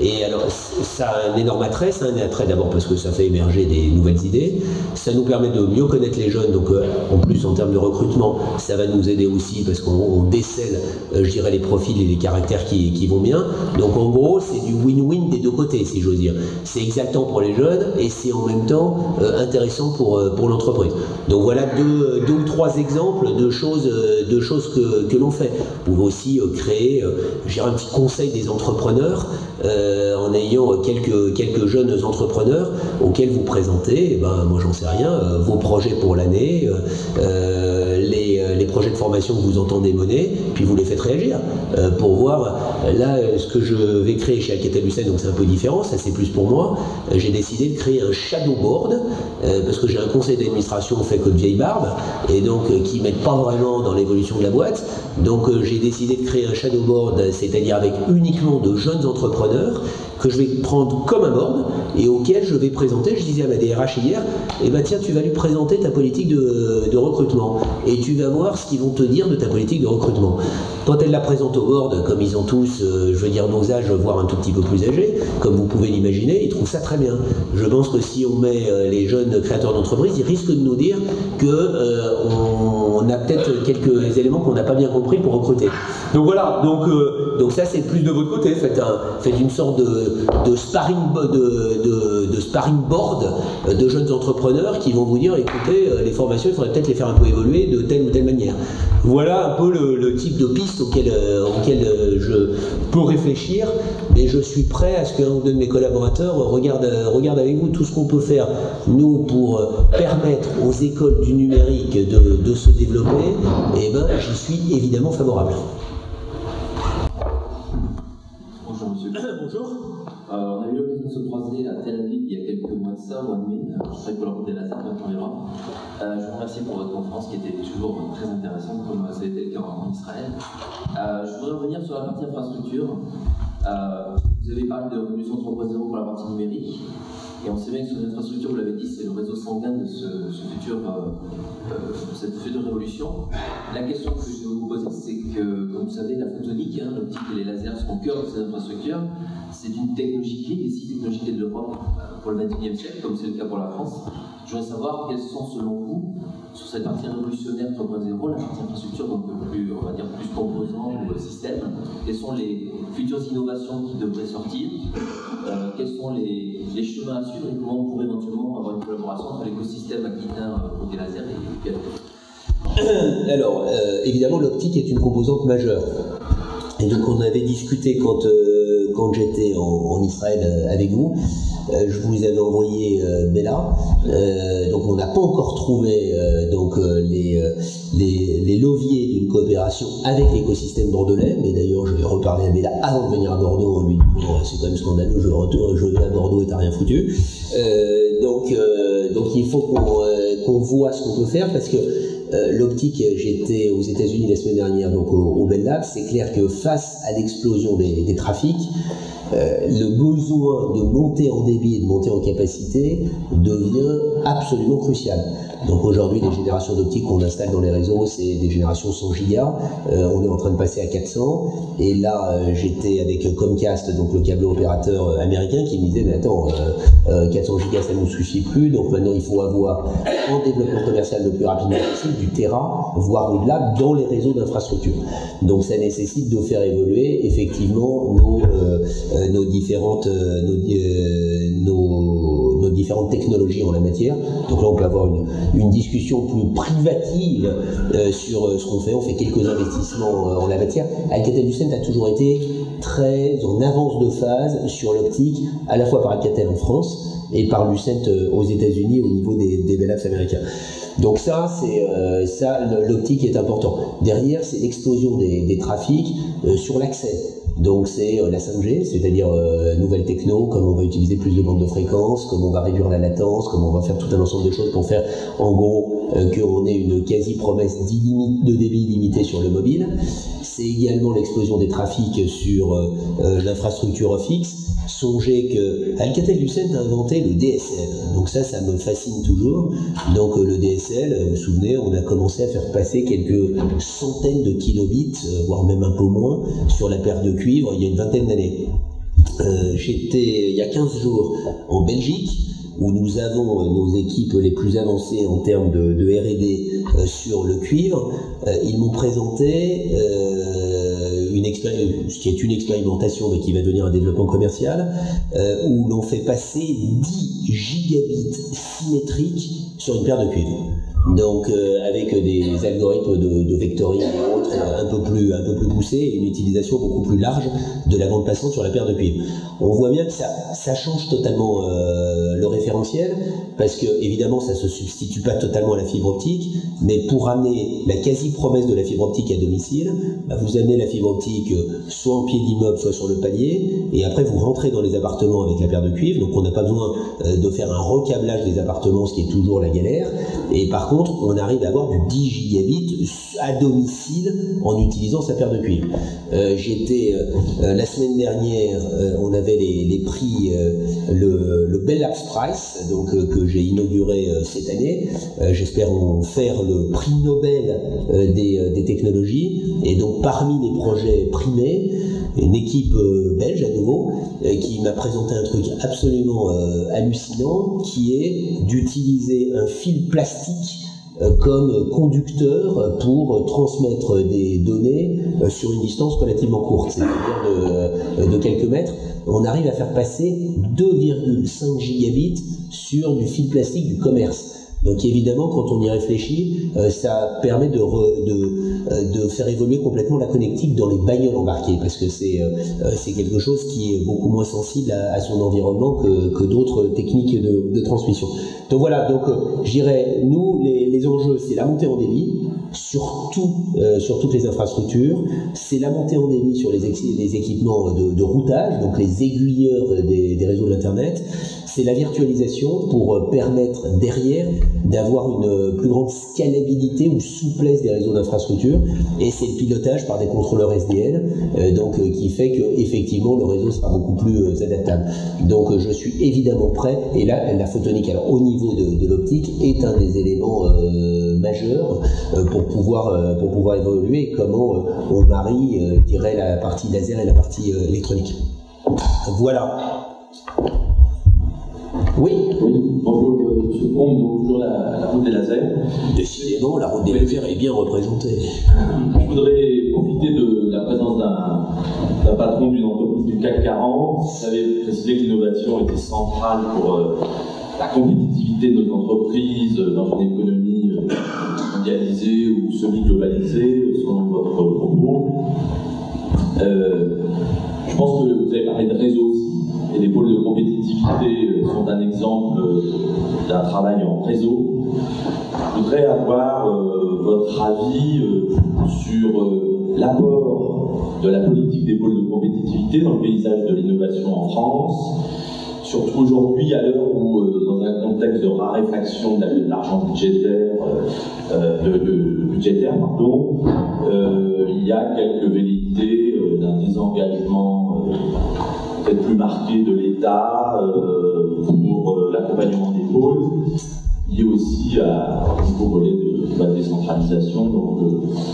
Et alors, ça a un énorme attrait. Ça a un attrait d'abord parce que ça fait émerger des nouvelles idées. Ça nous permet de mieux connaître les jeunes. Donc, en plus, en termes de recrutement, ça va nous aider aussi parce qu'on décèle, je dirais, les profils et les caractères qui vont bien. Donc, en gros, c'est du win-win des deux côtés, si j'ose dire. C'est exaltant pour les jeunes et c'est en même temps intéressant pour l'entreprise. Donc, voilà deux ou trois exemples de choses que l'on fait. Vous pouvez aussi créer, je dirais, un petit conseil des entrepreneurs. En ayant quelques jeunes entrepreneurs auxquels vous présentez, moi j'en sais rien, vos projets pour l'année, les projets de formation que vous entendez mener, puis vous les faites réagir pour voir. Là, ce que je vais créer chez Alcatel-Lucent, donc c'est un peu différent, ça c'est plus pour moi. J'ai décidé de créer un shadow board parce que j'ai un conseil d'administration fait que de vieilles barbes et donc qui m'aide pas vraiment dans l'évolution de la boîte. Donc j'ai décidé de créer un shadow board, c'est-à-dire avec uniquement de jeunes entrepreneurs que je vais prendre comme un board et auquel je vais présenter. Je disais à ma DRH hier, tiens, tu vas lui présenter ta politique de recrutement et tu vas voir voir ce qu'ils vont te dire de ta politique de recrutement. Quand elle la présente au board, comme ils ont tous, je veux dire, nos âges, voire un tout petit peu plus âgés, comme vous pouvez l'imaginer, ils trouvent ça très bien. Je pense que si on met les jeunes créateurs d'entreprises, ils risquent de nous dire qu'on a peut-être quelques éléments qu'on n'a pas bien compris pour recruter. Donc voilà, donc ça c'est plus de votre côté, faites une sorte de sparring board de jeunes entrepreneurs qui vont vous dire, écoutez, les formations, il faudrait peut-être les faire un peu évoluer de telle ou telle manière. Voilà un peu le type de piste auquel je peux réfléchir, mais je suis prêt à ce qu'un ou deux de mes collaborateurs regarde avec vous tout ce qu'on peut faire, nous, pour permettre aux écoles du numérique de se développer. Et ben, j'y suis évidemment favorable. Bonjour monsieur. Bonjour. On a eu l'occasion de se croiser à Tel Aviv il y a quelques mois de ça, au mois de mai. Je travaille pour la route des lasers, maintenant Europe. Je vous remercie pour votre conférence qui était toujours très intéressante, comme ça a été le cas en Israël. Je voudrais revenir sur la partie infrastructure. Vous avez parlé de Révolution 3.0 pour la partie numérique. Et on sait bien que sur l'infrastructure, vous l'avez dit, c'est le réseau sanguin de cette future révolution. La question que je vais vous poser, c'est que, comme vous savez, la photonique, l'optique et les lasers sont au cœur de ces infrastructures. C'est une technologie clé, des 6 technologies de l'Europe pour le XXIe siècle, comme c'est le cas pour la France. Je voudrais savoir quelles sont, selon vous, sur cette partie révolutionnaire 3.0, la partie infrastructure, donc plus, on va dire, plus composants ou système, quelles sont les futures innovations qui devraient sortir, quels sont les chemins à suivre et comment on pourrait éventuellement avoir une collaboration entre l'écosystème aquitain pour des lasers et puis Alors, évidemment, l'optique est une composante majeure. Et donc, on avait discuté quand j'étais en Israël avec vous. Je vous avais envoyé Bella. Donc, on n'a pas encore trouvé les leviers d'une coopération avec l'écosystème bordelais. Mais d'ailleurs, je vais reparler à Bella avant de venir à Bordeaux en lui disant c'est quand même scandaleux, je vais à Bordeaux et t'as rien foutu. Donc, il faut qu'on voit ce qu'on peut faire parce que l'optique, j'étais aux États-Unis la semaine dernière, donc au Bell Lab. C'est clair que face à l'explosion des trafics, le besoin de monter en débit et de monter en capacité devient absolument crucial. Donc aujourd'hui, les générations d'optique qu'on installe dans les réseaux, c'est des générations 100 gigas. On est en train de passer à 400. Et là, j'étais avec Comcast, donc le câble opérateur américain, qui me disait, mais attends, 400 gigas, ça ne nous suffit plus. Donc maintenant, il faut avoir, en développement commercial le plus rapidement possible, du Tera, voire au-delà, dans les réseaux d'infrastructure. Donc ça nécessite de faire évoluer, effectivement, nos différentes technologies en la matière. Donc là, on peut avoir une discussion plus privative sur ce qu'on fait. On fait quelques investissements en la matière. Alcatel-Lucent a toujours été très en avance de phase sur l'optique, à la fois par Alcatel en France et par Lucent aux États-Unis au niveau des Bell Labs américains. Donc ça, l'optique est important. Derrière, c'est l'explosion des trafics sur l'accès. Donc c'est la 5G, c'est-à-dire nouvelle techno, comme on va utiliser plus de bandes de fréquences, comme on va réduire la latence, comme on va faire tout un ensemble de choses pour faire en gros qu'on ait une quasi-promesse de débit illimité sur le mobile. C'est également l'explosion des trafics sur l'infrastructure fixe. Songez que Alcatel-Lucent a inventé le DSL, donc ça me fascine toujours. Donc le DSL, vous vous souvenez, on a commencé à faire passer quelques centaines de kilobits, voire même un peu moins, sur la paire de cuivre il y a une vingtaine d'années. J'étais il y a 15 jours en Belgique, où nous avons nos équipes les plus avancées en termes de R&D sur le cuivre. Ils m'ont présenté ce qui est une expérimentation mais qui va devenir un développement commercial, où l'on fait passer 10 gigabits symétriques sur une paire de cuivre. Donc avec des algorithmes de vectoring et autres un peu plus poussés et une utilisation beaucoup plus large de la bande passante sur la paire de cuivre. On voit bien que ça change totalement le référentiel, parce que évidemment ça se substitue pas totalement à la fibre optique, mais pour amener la quasi-promesse de la fibre optique à domicile, vous amenez la fibre optique soit en pied d'immeuble, soit sur le palier, et après vous rentrez dans les appartements avec la paire de cuivre, donc on n'a pas besoin de faire un recablage des appartements, ce qui est toujours la galère. Et par contre, on arrive à avoir du 10 gigabits à domicile en utilisant sa paire de cuivre. J'étais la semaine dernière, on avait les prix, le Bell Labs Prize, donc que j'ai inauguré cette année. J'espère en faire le prix Nobel des technologies. Et donc parmi les projets primés, une équipe belge à nouveau qui m'a présenté un truc absolument hallucinant, qui est d'utiliser un fil plastique comme conducteur pour transmettre des données sur une distance relativement courte, c'est-à-dire de quelques mètres. On arrive à faire passer 2,5 gigabits sur du fil plastique du commerce. Donc évidemment, quand on y réfléchit, ça permet de faire évoluer complètement la connectique dans les bagnoles embarquées, parce que c'est quelque chose qui est beaucoup moins sensible à son environnement que d'autres techniques de transmission. Donc voilà, je dirais, nous, les enjeux, c'est la montée en débit, sur toutes les infrastructures, c'est la montée en débit sur les équipements de routage, donc les aiguilleurs des réseaux de l'Internet, c'est la virtualisation pour permettre derrière d'avoir une plus grande scalabilité ou souplesse des réseaux d'infrastructure, et c'est le pilotage par des contrôleurs SDN, qui fait que effectivement le réseau sera beaucoup plus adaptable. Donc je suis évidemment prêt, et là la photonique, alors au niveau de l'optique, est un des éléments majeurs pour pouvoir évoluer, comment on marie, je dirais, la partie laser et la partie électronique. Voilà. Oui. Bonjour, M. Combe, donc toujours la route des lasers. Décidément, la route des lasers est bien représentée. Je voudrais profiter de la présence d'un patron d'une entreprise du CAC 40. Vous avez précisé que l'innovation était centrale pour la compétitivité de nos entreprises dans une économie mondialisée ou semi-globalisée, selon votre propos. Je pense que vous avez parlé de réseau aussi. Et les pôles de compétitivité sont un exemple d'un travail en réseau. Je voudrais avoir votre avis sur l'apport de la politique des pôles de compétitivité dans le paysage de l'innovation en France, surtout aujourd'hui, à l'heure où, dans un contexte de raréfaction de l'argent budgétaire, il y a quelques velléités d'un désengagement peut-être plus marqué de l'État pour l'accompagnement des pôles, lié aussi à un nouveau volet de la décentralisation. Donc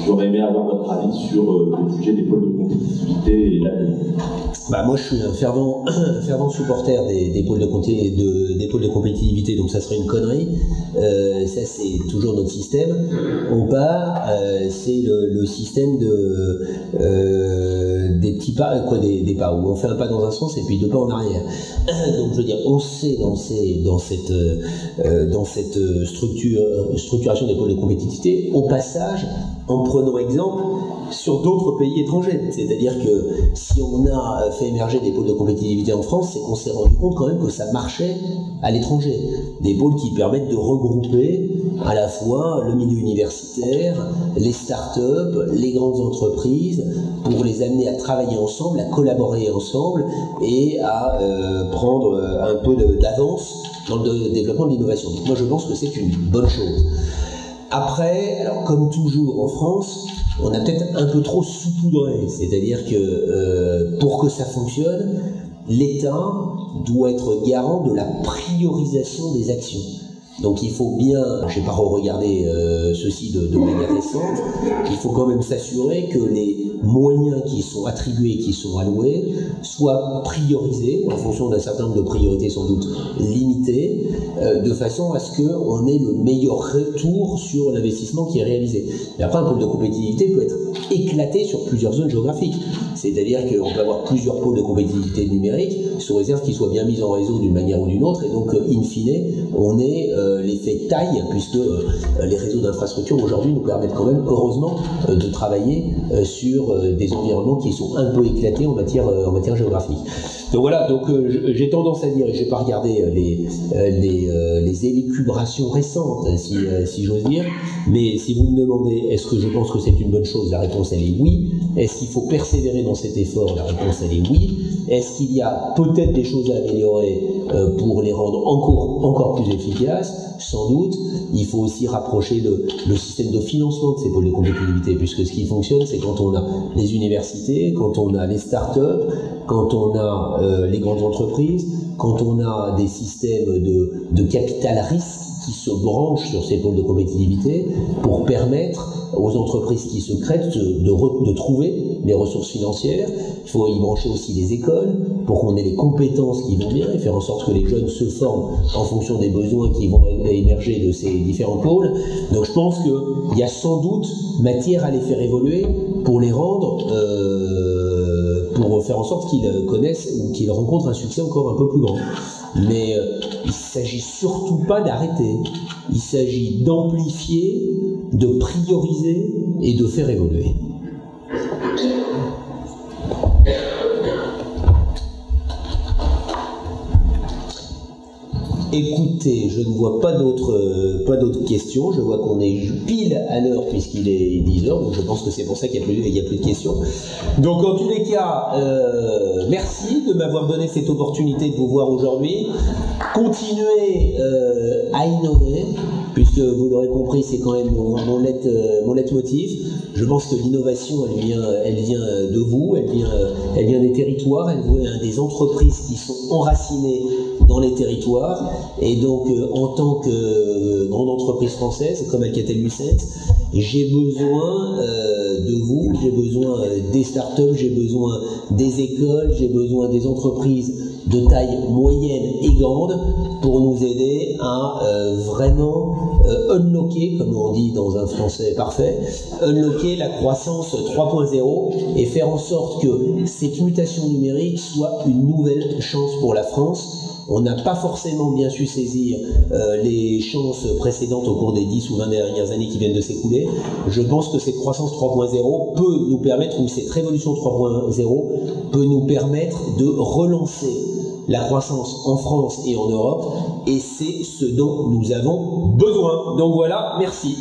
j'aurais aimé avoir votre avis sur le sujet des pôles de compétitivité et l'avenir. Moi je suis un fervent supporter des pôles de compétitivité, donc ça serait une connerie. Ça c'est toujours notre système. On part, c'est le système des petits pas, des pas où on fait un pas dans un sens et puis deux pas en arrière. Donc je veux dire, on sait dans cette structuration des pôles de compétitivité, au passage, en prenant exemple sur d'autres pays étrangers. C'est-à-dire que si on a fait émerger des pôles de compétitivité en France, c'est qu'on s'est rendu compte quand même que ça marchait à l'étranger. Des pôles qui permettent de regrouper à la fois le milieu universitaire, les start-up, les grandes entreprises, pour les amener à travailler ensemble, à collaborer ensemble et à prendre un peu d'avance dans le développement de l'innovation. Donc moi je pense que c'est une bonne chose. Après, alors comme toujours en France, on a peut-être un peu trop saupoudré, c'est-à-dire que pour que ça fonctionne, l'État doit être garant de la priorisation des actions. Donc il faut bien, je n'ai pas regardé ceci de manière récente, il faut quand même s'assurer que les moyens qui sont attribués, qui sont alloués, soient priorisés en fonction d'un certain nombre de priorités sans doute limitées, de façon à ce qu'on ait le meilleur retour sur l'investissement qui est réalisé. Mais après, un pôle de compétitivité peut être éclaté sur plusieurs zones géographiques. C'est-à-dire qu'on peut avoir plusieurs pôles de compétitivité numérique, sous réserve qu'ils soient bien mis en réseau d'une manière ou d'une autre, et donc, in fine, on est l'effet taille, puisque les réseaux d'infrastructure aujourd'hui nous permettent quand même, heureusement, de travailler sur des environnements qui sont un peu éclatés en matière géographique. Donc voilà, donc j'ai tendance à dire, et je vais pas regarder les élucubrations récentes, si j'ose dire, mais si vous me demandez est-ce que je pense que c'est une bonne chose, la réponse elle est oui. Est-ce qu'il faut persévérer dans cet effort, la réponse elle est oui. Est-ce qu'il y a peut-être des choses à améliorer pour les rendre encore plus efficaces? Sans doute. Il faut aussi rapprocher le système de financement de ces pôles de compétitivité, puisque ce qui fonctionne, c'est quand on a les universités, quand on a les start-up, quand on a les grandes entreprises, quand on a des systèmes de capital risque qui se branchent sur ces pôles de compétitivité pour permettre aux entreprises qui se créent de trouver les ressources financières. Il faut y brancher aussi les écoles pour qu'on ait les compétences qui vont bien et faire en sorte que les jeunes se forment en fonction des besoins qui vont émerger de ces différents pôles. Donc je pense qu'il y a sans doute matière à les faire évoluer pour les rendre, pour faire en sorte qu'ils connaissent ou qu'ils rencontrent un succès encore un peu plus grand. Mais il ne s'agit surtout pas d'arrêter, il s'agit d'amplifier, de prioriser et de faire évoluer. Écoutez, je ne vois pas d'autres questions. Je vois qu'on est pile à l'heure puisqu'il est 10h, donc je pense que c'est pour ça qu'il n'y a plus de questions. Donc en tous les cas, merci de m'avoir donné cette opportunité de vous voir aujourd'hui. Continuez à innover, puisque vous l'aurez compris, c'est quand même mon leitmotiv. Je pense que l'innovation, elle vient de vous, elle vient des territoires, elle vient des entreprises qui sont enracinées dans les territoires, et donc en tant que grande entreprise française comme Alcatel-Lucent, j'ai besoin de vous, j'ai besoin des startups, j'ai besoin des écoles, j'ai besoin des entreprises de taille moyenne et grande pour nous aider à vraiment unlocker, comme on dit dans un français parfait, unlocker la croissance 3.0 et faire en sorte que cette mutation numérique soit une nouvelle chance pour la France. On n'a pas forcément bien su saisir les chances précédentes au cours des 10 ou 20 dernières années qui viennent de s'écouler. Je pense que cette croissance 3.0 peut nous permettre, ou cette révolution 3.0 peut nous permettre de relancer la croissance en France et en Europe, et c'est ce dont nous avons besoin. Donc voilà, merci.